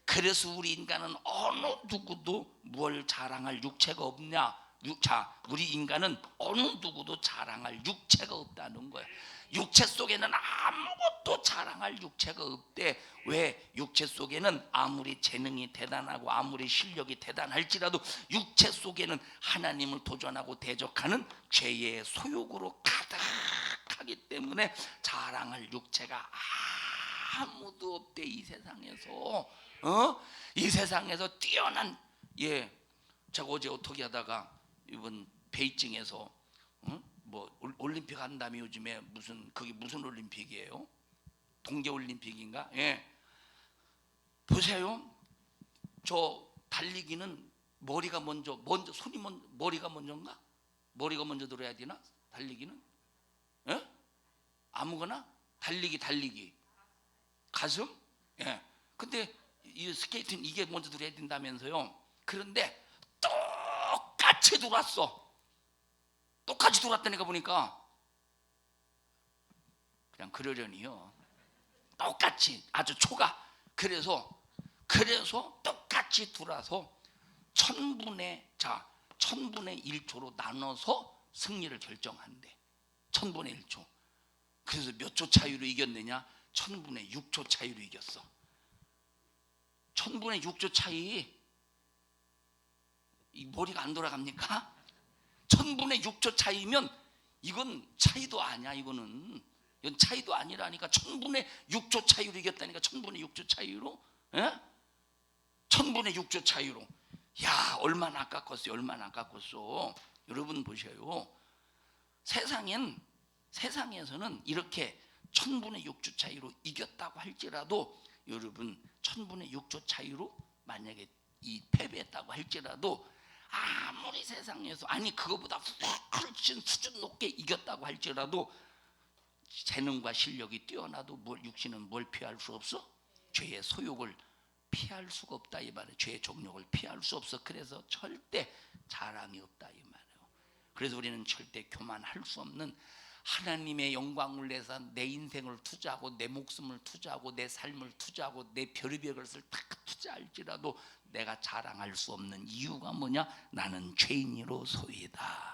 그래서 우리 인간은 어느 누구도 뭘 자랑할 육체가 없냐? 자, 우리 인간은 어느 누구도 자랑할 육체가 없다는 거야. 육체 속에는 아무것도 자랑할 육체가 없대. 왜? 육체 속에는 아무리 재능이 대단하고 아무리 실력이 대단할지라도 육체 속에는 하나님을 도전하고 대적하는 죄의 소욕으로 가득하기 때문에 자랑할 육체가 아무도 없대 이 세상에서. 이 세상에서 뛰어난, 제가 어제 어떻게 하다가 이번 베이징에서 뭐 올림픽 한다며 요즘에 그게 무슨 올림픽이에요? 동계올림픽인가? 보세요. 저 달리기는 머리가 먼저 머리가 먼저인가? 머리가 먼저 들어야 되나? 달리기는? 아무거나? 달리기 가슴? 근데 이 스케이트는 이게 먼저 들어야 된다면서요. 그런데 똑같이 들어왔어. 똑같이 들어왔다니까 보니까 그냥 그러려니요. 똑같이 아주 초가. 그래서 똑같이 들어와서 천분의 1초로 나눠서 승리를 결정한대. 천분의 1초. 그래서 몇 초 차이로 이겼느냐? 천분의 6초 차이로 이겼어. 천분의 6초 차이. 이 머리가 안 돌아갑니까? 천분의 6초 차이면 이건 차이도 아니야. 이건 차이도 아니라니까. 천분의 6초 차이로 이겼다니까. 천분의 6초 차이로. 예? 천분의 6초 차이로. 야, 얼마나 아깝겠어요. 얼마나 아깝겠어. 여러분 보셔요. 세상에서는 이렇게 천분의 6초 차이로 이겼다고 할지라도, 여러분 천분의 6초 차이로 만약에 이 패배했다고 할지라도, 아무리 세상에서 그거보다 훨씬 수준 높게 이겼다고 할지라도 재능과 실력이 뛰어나도 육신은 뭘 피할 수 없어? 죄의 소욕을 피할 수가 없다 이 말이에요. 죄의 종력을 피할 수 없어. 그래서 절대 자랑이 없다 이 말이에요. 그래서 우리는 절대 교만할 수 없는, 하나님의 영광을 내서 내 인생을 투자하고 내 목숨을 투자하고 내 삶을 투자하고 내 별의별 것을 다 투자할지라도 내가 자랑할 수 없는 이유가 뭐냐? 나는 죄인이로소이다.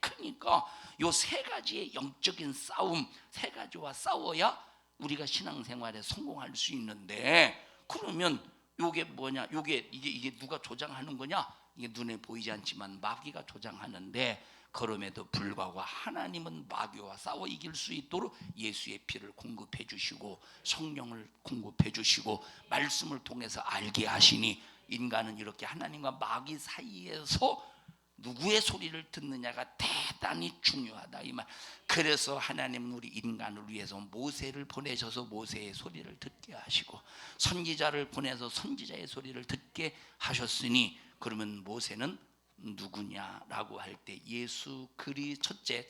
그러니까 요 세 가지의 영적인 싸움, 세 가지와 싸워야 우리가 신앙생활에 성공할 수 있는데, 그러면 요게 뭐냐? 이게 누가 조장하는 거냐? 이게 눈에 보이지 않지만 마귀가 조장하는데, 그럼에도 불구하고 하나님은 마귀와 싸워 이길 수 있도록 예수의 피를 공급해 주시고 성령을 공급해 주시고 말씀을 통해서 알게 하시니, 인간은 이렇게 하나님과 마귀 사이에서 누구의 소리를 듣느냐가 대단히 중요하다 이 말. 그래서 하나님은 우리 인간을 위해서 모세를 보내셔서 모세의 소리를 듣게 하시고 선지자를 보내서 선지자의 소리를 듣게 하셨으니, 그러면 모세는 누구냐라고 할 때 예수 첫째.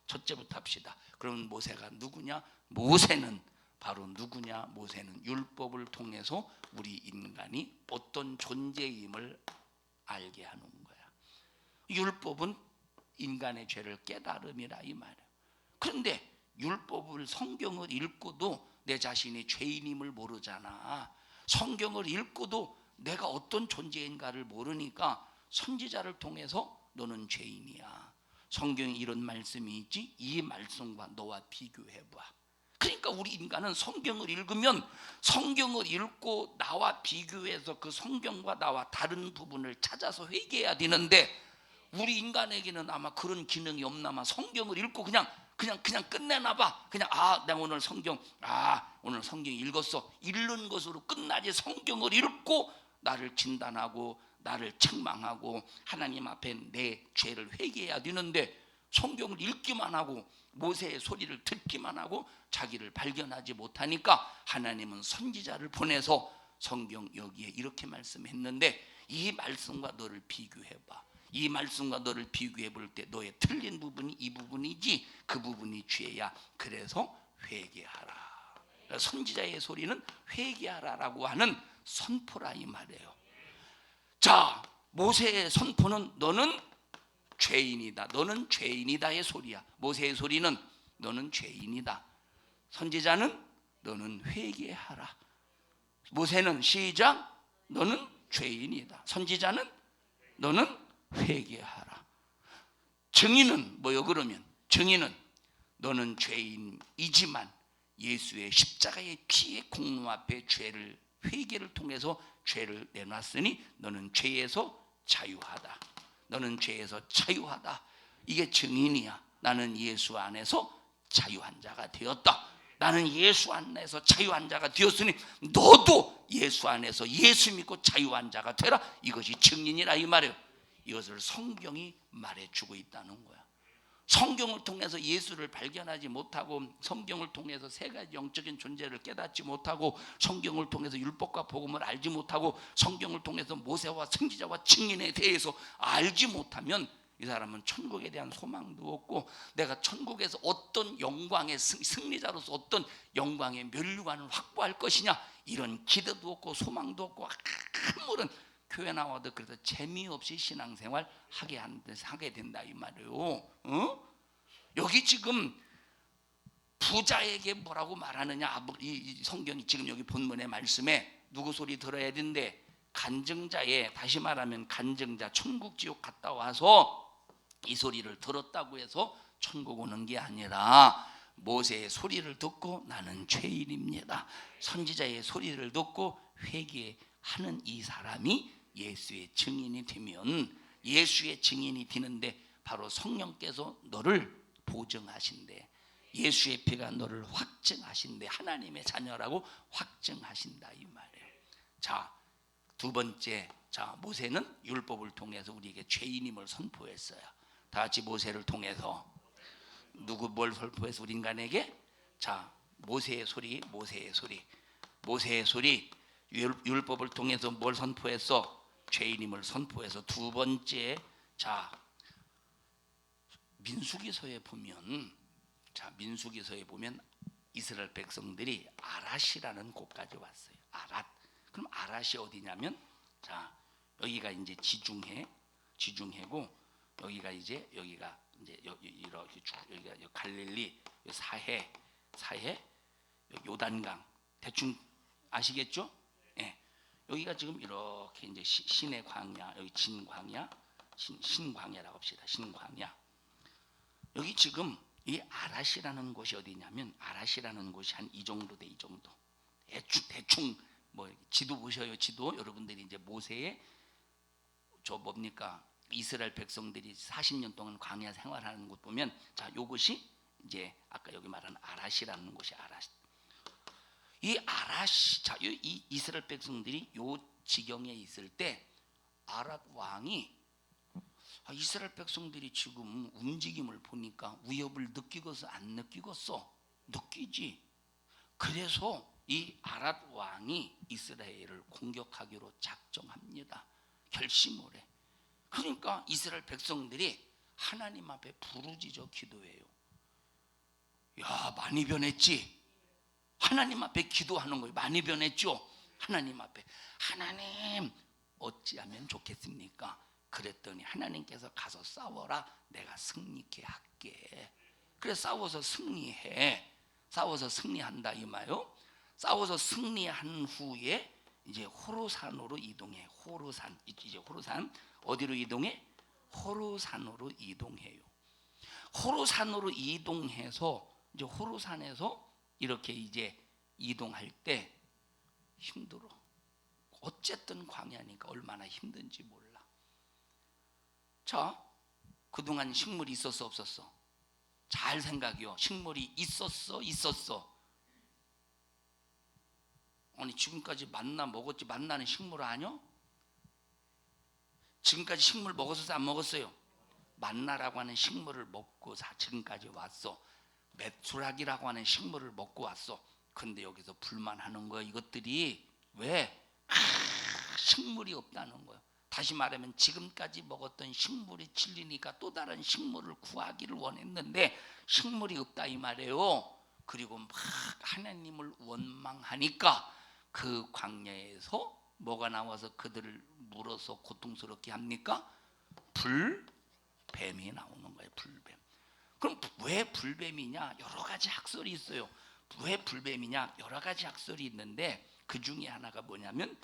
첫째부터 합시다. 그러면 모세가 누구냐? 모세는 바로 누구냐? 모세는 율법을 통해서 우리 인간이 어떤 존재임을 알게 하는 거야. 율법은 인간의 죄를 깨달음이라 이 말이야. 그런데 율법을, 성경을 읽고도 내 자신이 죄인임을 모르잖아. 성경을 읽고도 내가 어떤 존재인가를 모르니까 선지자를 통해서 너는 죄인이야. 성경에 이런 말씀이 있지? 이 말씀과 너와 비교해봐. 그러니까 우리 인간은 성경을 읽으면 성경을 읽고 나와 비교해서 그 성경과 나와 다른 부분을 찾아서 회개해야 되는데, 우리 인간에게는 아마 그런 기능이 없나마. 성경을 읽고 그냥 끝내나 봐. 그냥 내가 오늘 성경 읽었어. 읽는 것으로 끝나지. 성경을 읽고 나를 진단하고 나를 책망하고 하나님 앞에 내 죄를 회개해야 되는데, 성경을 읽기만 하고 모세의 소리를 듣기만 하고 자기를 발견하지 못하니까 하나님은 선지자를 보내서 성경 여기에 이렇게 말씀했는데 이 말씀과 너를 비교해봐. 이 말씀과 너를 비교해 볼 때 너의 틀린 부분이 이 부분이지 그 부분이 죄야. 그래서 회개하라. 선지자의 소리는 회개하라라고 하는 선포라 이 말이에요. 자, 모세의 선포는 너는 죄인이다. 너는 죄인이다의 소리야. 모세의 소리는 너는 죄인이다. 선지자는 너는 회개하라. 모세는 시작, 너는 죄인이다. 선지자는 너는 회개하라. 증인은 뭐요? 그러면 증인은 너는 죄인이지만 예수의 십자가의 피의 공로 앞에 죄를, 회개를 통해서 죄를 내놨으니 너는 죄에서 자유하다. 너는 죄에서 자유하다. 이게 증인이야. 나는 예수 안에서 자유한 자가 되었다. 나는 예수 안에서 자유한 자가 되었으니 너도 예수 안에서 예수 믿고 자유한 자가 되라. 이것이 증인이라 이 말이에요. 이것을 성경이 말해주고 있다는 거야. 성경을 통해서 예수를 발견하지 못하고 성경을 통해서 세 가지 영적인 존재를 깨닫지 못하고 성경을 통해서 율법과 복음을 알지 못하고 성경을 통해서 모세와 선지자와 증인에 대해서 알지 못하면 이 사람은 천국에 대한 소망도 없고 내가 천국에서 어떤 영광의 승리자로서 어떤 영광의 면류관을 확보할 것이냐, 이런 기대도 없고 소망도 없고 아무런 교회 나와도 그래서 재미없이 신앙생활 하게 된다 이 말이에요. 여기 지금 부자에게 뭐라고 말하느냐? 이 성경이 지금 여기 본문의 말씀에 누구 소리 들어야 된대? 간증자의, 다시 말하면 간증자, 천국 지옥 갔다 와서 이 소리를 들었다고 해서 천국 오는 게 아니라 모세의 소리를 듣고 나는 죄인입니다, 선지자의 소리를 듣고 회개하는 이 사람이 예수의 증인이 되면, 예수의 증인이 되는데 바로 성령께서 너를 보증하신대. 예수의 피가 너를 확증하신대. 하나님의 자녀라고 확증하신다 이 말이에요. 자, 두 번째, 자, 모세는 율법을 통해서 우리에게 죄인임을 선포했어요. 다 같이 모세를 통해서 누구 뭘 선포해서 우리 인간에게? 자, 모세의 소리, 모세의 소리, 모세의 소리. 율법을 통해서 뭘 선포했어? 죄인임을 선포해서. 두 번째, 자, 민수기서에 보면, 자, 민수기서에 보면 이스라엘 백성들이 아랏이라는 곳까지 왔어요. 아랏. 그럼 아랏이 어디냐면, 자, 여기가 이제 지중해고, 여기가 이제 이렇게 쭉 여기가 갈릴리, 사해, 요단강, 대충 아시겠죠? 예. 여기가 지금 이렇게 이제 신의 광야, 여기 진광야, 신광야라고 합시다. 신광야. 여기 지금 이 아랏이라는 곳이 어디냐면, 아랏이라는 곳이 한 이 정도 돼, 이 정도. 대충 뭐 지도 보셔요. 지도 여러분들이 이제 모세의 저 뭡니까? 이스라엘 백성들이 40년 동안 광야 생활하는 곳 보면, 자, 요것이 이제 아까 여기 말한 아랏이라는 곳이 아랏. 이 아랏이, 자, 이 이스라엘 백성들이 요 지경에 있을 때 아랏 왕이, 이스라엘 백성들이 지금 움직임을 보니까 위협을 느끼겠어 안 느끼겠어? 느끼지. 그래서 이 아랏 왕이 이스라엘을 공격하기로 작정합니다. 결심을 해. 그러니까 이스라엘 백성들이 하나님 앞에 부르짖어 기도해요. 야, 많이 변했지? 하나님 앞에 기도하는 거예요. 많이 변했죠? 하나님 앞에. 하나님, 어찌하면 좋겠습니까? 그랬더니 하나님께서 가서 싸워라, 내가 승리케 할게. 그래, 싸워서 승리해. 싸워서 승리한다 이 말이요. 싸워서 승리한 후에 이제 호로산으로 이동해. 호로산, 이제 호로산 어디로 이동해? 호로산으로 이동해요. 호로산으로 이동해서 이제 호로산에서 이렇게 이제 이동할 때 힘들어. 어쨌든 광야니까 얼마나 힘든지 몰라. 자, 그동안 식물이 있었어 없었어? 잘 생각해요. 식물이 있었어. 아니, 지금까지 만나 먹었지. 만나는 식물 아니요? 지금까지 식물 먹었어요 안 먹었어요? 만나라고 하는 식물을 먹고 지금까지 왔어. 메추라기라고 하는 식물을 먹고 왔어. 근데 여기서 불만하는 거야. 이것들이 왜? 식물이 없다는 거야. 다시 말하면 지금까지 먹었던 식물이 질리니까 또 다른 식물을 구하기를 원했는데 식물이 없다 이 말이에요. 그리고 막 하나님을 원망하니까 그 광야에서 뭐가 나와서 그들을 물어서 고통스럽게 합니까? 불뱀이 나오는 거예요. 불뱀. 그럼 왜 불뱀이냐? 여러 가지 학설이 있어요. 왜 불뱀이냐? 여러 가지 학설이 있는데 그 중에 하나가 뭐냐면,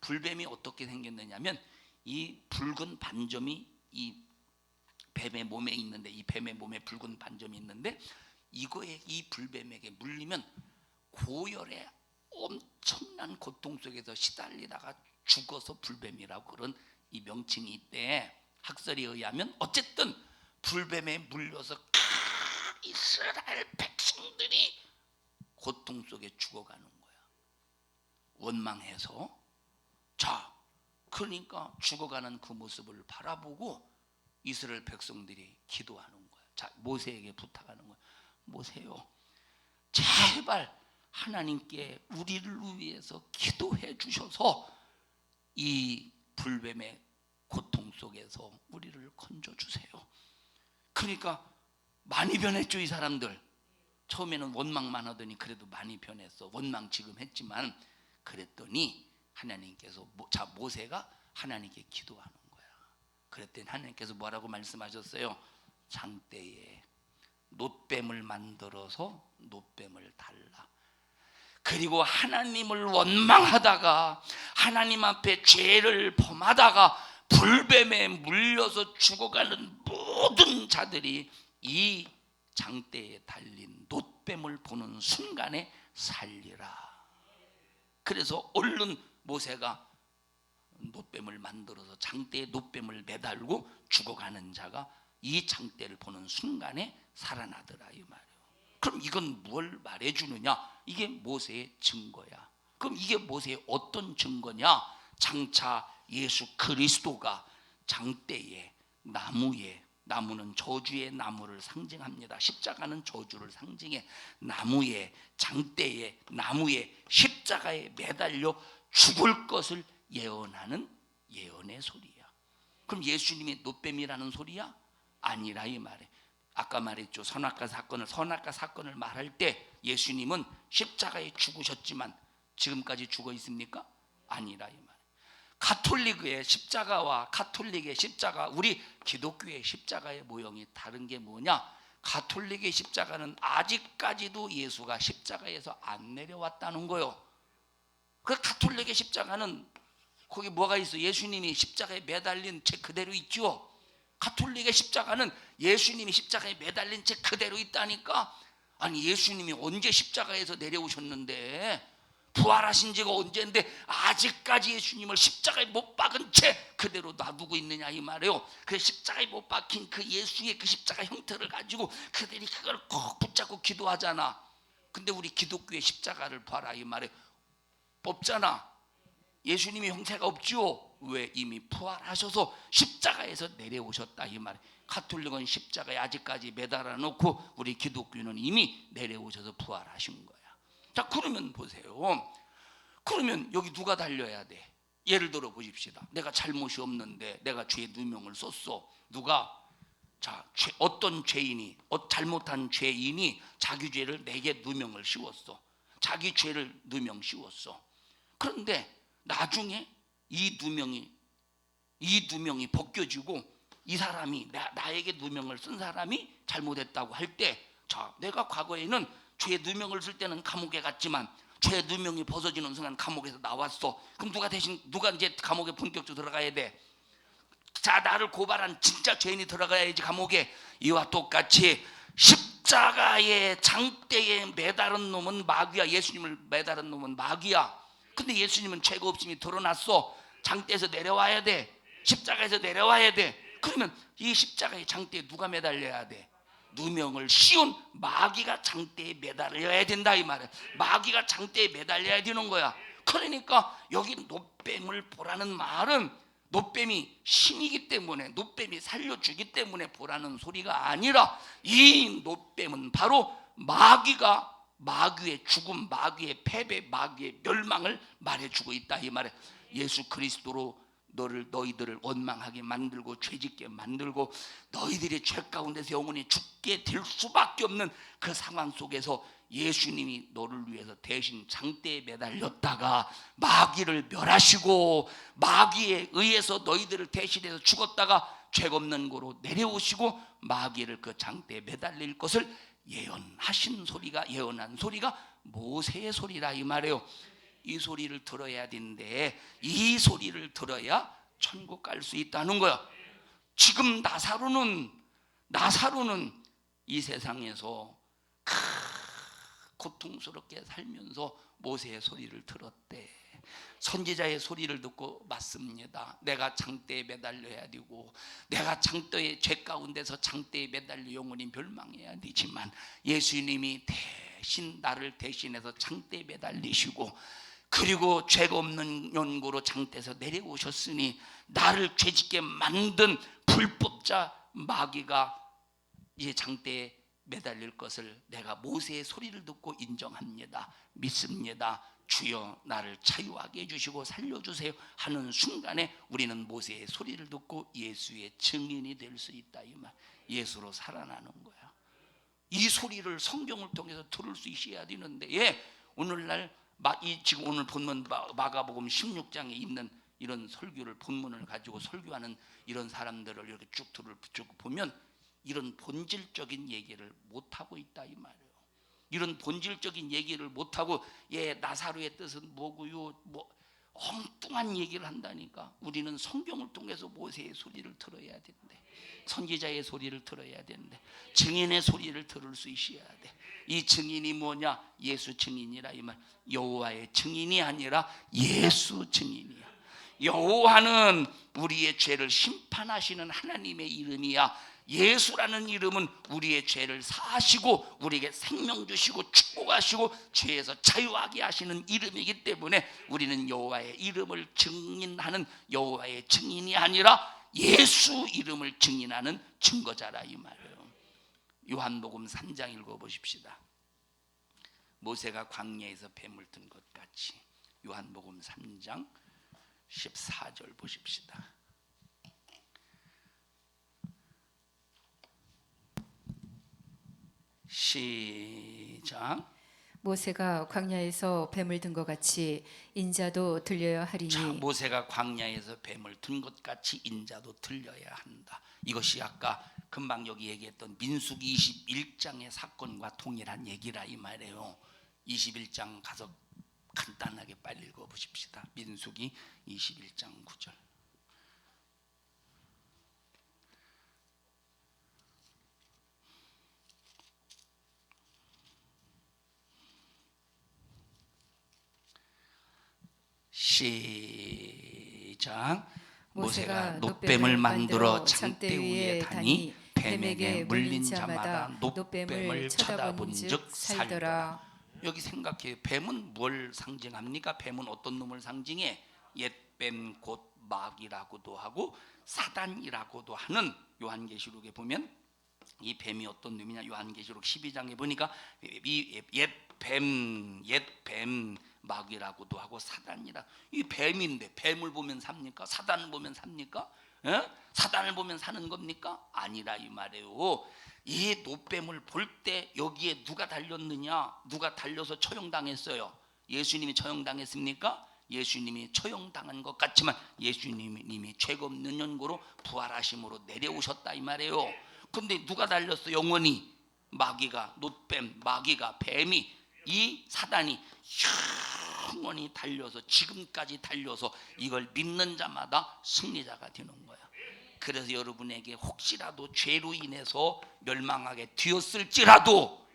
불뱀이 어떻게 생겼느냐면, 이 붉은 반점이 이 뱀의 몸에 있는데, 이 뱀의 몸에 붉은 반점이 있는데, 이거에 이 불뱀에게 물리면 고열의 엄청난 고통 속에서 시달리다가 죽어서 불뱀이라고 그런 이 명칭이 있대. 학설에 의하면 어쨌든 불뱀에 물려서 이스라엘 백성들이 고통 속에 죽어가는 거야. 원망해서. 자, 그러니까 죽어가는 그 모습을 바라보고 이스라엘 백성들이 기도하는 거야. 자, 모세에게 부탁하는 거야. 모세요, 제발 하나님께 우리를 위해서 기도해 주셔서 이 불뱀의 고통 속에서 우리를 건져 주세요. 그러니까 많이 변했죠, 이 사람들. 처음에는 원망만 하더니 그래도 많이 변했어. 원망 지금 했지만 그랬더니 하나님께서 모세가 하나님께 기도하는 거야. 그랬더니 하나님께서 뭐라고 말씀하셨어요? 장대에 놋뱀을 만들어서 놋뱀을 달라. 그리고 하나님을 원망하다가 하나님 앞에 죄를 범하다가 불뱀에 물려서 죽어가는 모든 자들이 이 장대에 달린 놋뱀을 보는 순간에 살리라. 그래서 얼른 모세가 놋뱀을 만들어서 장대에 놋뱀을 매달고 죽어가는 자가 이 장대를 보는 순간에 살아나더라 이 말이에요. 그럼 이건 뭘 말해주느냐? 이게 모세의 증거야. 그럼 이게 모세의 어떤 증거냐? 장차 예수 그리스도가 장대에 나무에, 나무는 저주의 나무를 상징합니다. 십자가는 저주를 상징해. 나무에, 장대에, 나무에, 십자가에 매달려 죽을 것을 예언하는 예언의 소리야. 그럼 예수님이 놋뱀이라는 소리야? 아니라 이 말에. 아까 말했죠. 선악과 사건을 말할 때 예수님은 십자가에 죽으셨지만 지금까지 죽어 있습니까? 아니라 이 말. 가톨릭의 십자가와 가톨릭의 십자가, 우리 기독교의 십자가의 모형이 다른 게 뭐냐? 가톨릭의 십자가는 아직까지도 예수가 십자가에서 안 내려왔다는 거요. 그 가톨릭의 십자가는 거기 뭐가 있어? 예수님이 십자가에 매달린 채 그대로 있죠. 가톨릭의 십자가는 예수님이 십자가에 매달린 채 그대로 있다니까. 아니 예수님이 언제 십자가에서 내려오셨는데, 부활하신 지가 언제인데 아직까지 예수님을 십자가에 못 박은 채 그대로 놔두고 있느냐 이 말이에요. 그 십자가에 못 박힌 그 예수의 그 십자가 형태를 가지고 그들이 그걸 꼭 붙잡고 기도하잖아. 근데 우리 기독교의 십자가를 봐라 이 말이에요. 없잖아. 예수님의 형태가 없죠. 왜? 이미 부활하셔서 십자가에서 내려오셨다 이 말이에요. 가톨릭은 십자가에 아직까지 매달아 놓고 우리 기독교는 이미 내려오셔서 부활하신 거야. 자, 그러면 보세요. 그러면 여기 누가 달려야 돼? 예를 들어 보십시다. 내가 잘못이 없는데 내가 죄 누명을 썼어. 누가? 자, 어떤 죄인이, 잘못한 죄인이 자기 죄를 내게 누명을 씌웠어. 자기 죄를 누명 씌웠어. 그런데 나중에 이 누명이 벗겨지고 이 사람이, 나에게 누명을 쓴 사람이 잘못했다고 할 때, 자, 내가 과거에는 죄 누명을 쓸 때는 감옥에 갔지만 죄 누명이 벗어지는 순간 감옥에서 나왔어. 그럼 누가 이제 감옥에 본격적으로 들어가야 돼? 자, 나를 고발한 진짜 죄인이 들어가야지 감옥에. 이와 똑같이 십자가의 장대에 매달은 놈은 마귀야. 예수님을 매달은 놈은 마귀야. 근데 예수님은 죄가 없음이 드러났어. 장대에서 내려와야 돼. 십자가에서 내려와야 돼. 그러면 이 십자가의 장대에 누가 매달려야 돼? 누명을 씌운 마귀가 장대에 매달려야 된다 이 말이야. 마귀가 장대에 매달려야 되는 거야. 그러니까 여기 놋뱀을 보라는 말은 놋뱀이 신이기 때문에, 놋뱀이 살려주기 때문에 보라는 소리가 아니라, 이 놋뱀은 바로 마귀의 죽음, 마귀의 패배, 마귀의 멸망을 말해주고 있다 이 말이야. 예수 그리스도로 너희들을 원망하게 만들고 죄짓게 만들고 너희들이 죄 가운데서 영원히 죽게 될 수밖에 없는 그 상황 속에서 예수님이 너를 위해서 대신 장대에 매달렸다가 마귀를 멸하시고 마귀에 의해서 너희들을 대신해서 죽었다가 죄 없는 고로 내려오시고 마귀를 그 장대에 매달릴 것을 예언한 소리가 모세의 소리라 이 말이에요. 이 소리를 들어야 되는데, 이 소리를 들어야 천국 갈 수 있다는 거야. 지금 나사로는 이 세상에서 고통스럽게 살면서 모세의 소리를 들었대. 선지자의 소리를 듣고 맞습니다. 내가 장대에 매달려야 되고, 내가 장대의 죄 가운데서 장대에 매달려 영원히 멸망해야 되지만 예수님이 대신 나를 대신해서 장대에 매달리시고, 그리고 죄가 없는 연고로 장대에서 내려오셨으니 나를 죄짓게 만든 불법자 마귀가 이제 장대에 매달릴 것을 내가 모세의 소리를 듣고 인정합니다. 믿습니다. 주여 나를 자유하게 해주시고 살려주세요 하는 순간에 우리는 모세의 소리를 듣고 예수의 증인이 될 수 있다 이 말. 예수로 살아나는 거야. 이 소리를 성경을 통해서 들을 수 있어야 되는데, 오늘날 지금 오늘 본문 마가복음 16장에 있는 이런 설교를 본문을 가지고 설교하는 이런 사람들을 이렇게 쭉 보면 이런 본질적인 얘기를 못 하고 있다 이 말이에요. 이런 본질적인 얘기를 못 하고 나사로의 뜻은 뭐고요, 엉뚱한 얘기를 한다니까. 우리는 성경을 통해서 모세의 소리를 들어야 되는데, 선지자의 소리를 들어야 되는데, 증인의 소리를 들을 수 있어야 돼. 이 증인이 뭐냐? 예수 증인이라 이 말. 여호와의 증인이 아니라 예수 증인이야. 여호와는 우리의 죄를 심판하시는 하나님의 이름이야. 예수라는 이름은 우리의 죄를 사하시고 우리에게 생명 주시고 축복하시고 죄에서 자유하게 하시는 이름이기 때문에 우리는 여호와의 이름을 증인하는 여호와의 증인이 아니라 예수 이름을 증인하는 증거자라 이 말이에요. 요한복음 3장 읽어보십시다. 모세가 광야에서 뱀을 든 것 같이. 요한복음 3장 14절 보십시다. 시작. 모세가 광야에서 뱀을 든 것 같이 인자도 들려야 하리니. 자, 모세가 광야에서 뱀을 든 것 같이 인자도 들려야 한다. 이것이 아까 금방 여기 얘기했던 민수기 21장의 사건과 동일한 얘기라 이 말이에요. 21장 가서 간단하게 빨리 읽어보십시다. 민수기 21장 9절. 시작. 모세가 놋뱀을 만들어 장대 위에 다니 뱀에게 물린 자마다 놋뱀을 쳐다본 즉 살더라. 여기 생각해. 뱀은 뭘 상징합니까? 뱀은 어떤 놈을 상징해? 옛뱀 곧 마귀라고도 하고 사단이라고도 하는, 요한계시록에 보면 이 뱀이 어떤 놈이냐, 요한계시록 12장에 보니까 옛뱀 마귀라고도 하고 사단이라. 이 뱀인데 뱀을 보면 삽니까? 사단을 보면 삽니까? 사단을 보면 사는 겁니까? 아니라 이 말이에요. 이 놋뱀을 볼 때 여기에 누가 달렸느냐? 누가 달려서 처형당했어요? 예수님이 처형당했습니까? 예수님이 처형당한 것 같지만 예수님이 죄가 없는 연고로 부활하심으로 내려오셨다 이 말이에요. 근데 누가 달렸어? 영원히 마귀가, 놋뱀 마귀가, 뱀이, 이 사단이 영원히 달려서, 지금까지 달려서 이걸 믿는 자마다 승리자가 되는 거야. 그래서 여러분에게 혹시라도 죄로 인해서 멸망하게 되었을지라도,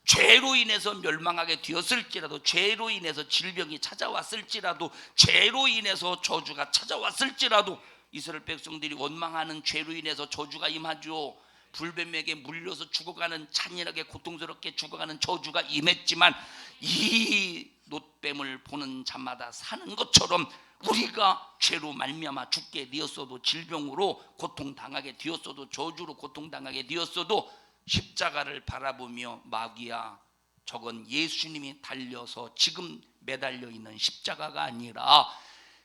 죄로 인해서 멸망하게 되었을지라도, 죄로 인해서 질병이 찾아왔을지라도, 죄로 인해서 저주가 찾아왔을지라도, 이스라엘 백성들이 원망하는 죄로 인해서 저주가 임하죠. 불뱀에게 물려서 죽어가는, 잔인하게 고통스럽게 죽어가는 저주가 임했지만 이 놋뱀을 보는 자마다 사는 것처럼 우리가 죄로 말미암아 죽게 되었어도, 질병으로 고통당하게 되었어도, 저주로 고통당하게 되었어도 십자가를 바라보며 마귀야, 저건 예수님이 달려서 지금 매달려 있는 십자가가 아니라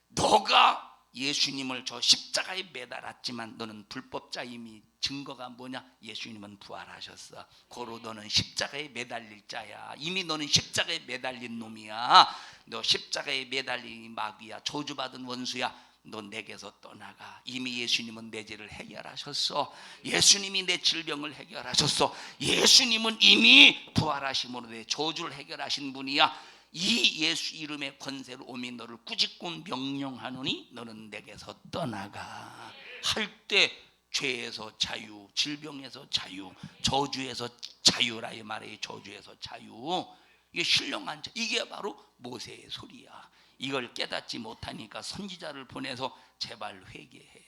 너가 예수님을 저 십자가에 매달았지만 너는 불법자임이 증거가 뭐냐? 예수님은 부활하셨어. 고로 너는 십자가에 매달릴 자야. 이미 너는 십자가에 매달린 놈이야. 너 십자가에 매달린 마귀야, 저주받은 원수야. 너 내게서 떠나가. 이미 예수님은 내 죄를 해결하셨어. 예수님이 내 질병을 해결하셨어. 예수님은 이미 부활하심으로 내 저주를 해결하신 분이야. 이 예수 이름의 권세로 오미 너를 꾸짖고 명령하노니 너는 내게서 떠나가. 할 때 죄에서 자유, 질병에서 자유, 저주에서 자유라 이 말이에요. 저주에서 자유. 이게 신령한 자, 이게 바로 모세의 소리야. 이걸 깨닫지 못하니까 선지자를 보내서 제발 회개해,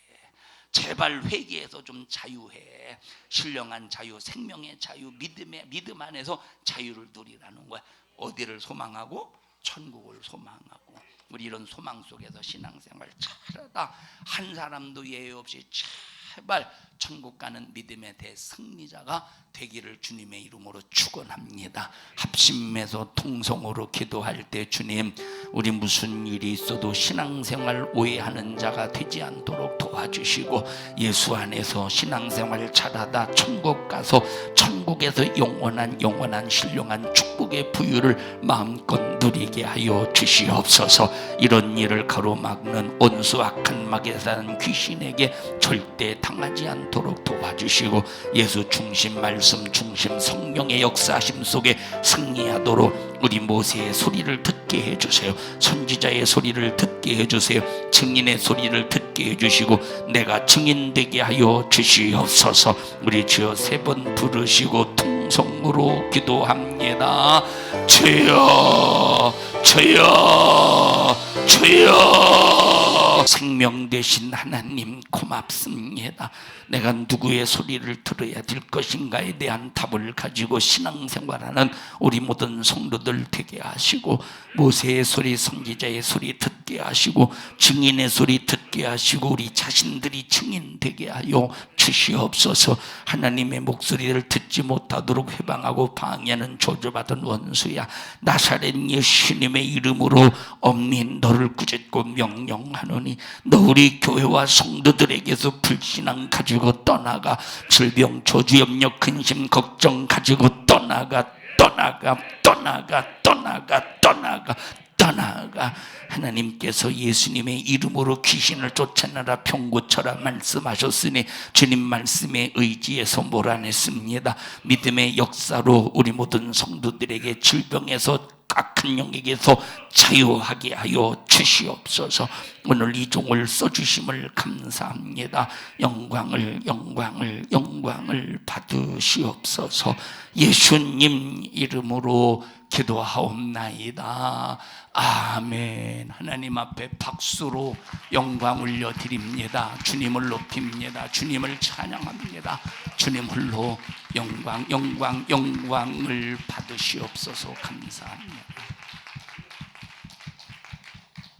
제발 회개해서 좀 자유해. 신령한 자유, 생명의 자유, 믿음 안에서 자유를 누리라는 거야. 어디를 소망하고? 천국을 소망하고. 우리 이런 소망 속에서 신앙생활 잘하다 한 사람도 예외 없이 잘 제발 천국 가는 믿음의 대승리자가 되기를 주님의 이름으로 축원합니다. 합심해서 통성으로 기도할 때 주님, 우리 무슨 일이 있어도 신앙생활 오해하는 자가 되지 않도록 도와주시고 예수 안에서 신앙생활 잘하다 천국 가서 천국에서 영원한 신령한 축복의 부유를 마음껏 누리게 하여 주시옵소서. 이런 일을 가로막는 온수 악한 막에 사는 귀신에게 절대 당하지 않도록 도와주시고 예수 중심 말씀 중심 성령의 역사하심 속에 승리하도록 우리 모세의 소리를 듣게 해주세요. 선지자의 소리를 듣게 해주세요. 증인의 소리를 듣게 해주시고 내가 증인되게 하여 주시옵소서. 우리 주여 3번 부르시고 통성으로 기도합니다. 주여 주여 주여. 생명 되신 하나님 고맙습니다. 내가 누구의 소리를 들어야 될 것인가에 대한 답을 가지고 신앙생활하는 우리 모든 성도들 되게 하시고 모세의 소리, 선지자의 소리 듣게 하시고 증인의 소리 듣게 하시고 우리 자신들이 증인 되게 하여 주시옵소서. 하나님의 목소리를 듣지 못하도록 회방하고 방해하는 저주받은 원수야, 나사렛 예수님의 이름으로 엄히 너를 꾸짖고 명령하노니 너 우리 교회와 성도들에게서 불신앙 가지고 떠나가, 질병 저주 염려 근심 걱정 가지고 떠나가. 하나님께서 예수님의 이름으로 귀신을 쫓아내라 병고쳐라 말씀하셨으니 주님 말씀에 의지해서 몰아냈습니다. 믿음의 역사로 우리 모든 성도들에게 질병에서 악한 영에게서 자유하게 하여 주시옵소서. 오늘 이 종을 써주심을 감사합니다. 영광을 받으시옵소서. 예수님 이름으로 기도하옵나이다. 아멘. 하나님 앞에 박수로 영광 올려드립니다. 주님을 높입니다. 주님을 찬양합니다. 주님 홀로 영광을 받으시옵소서. 감사합니다.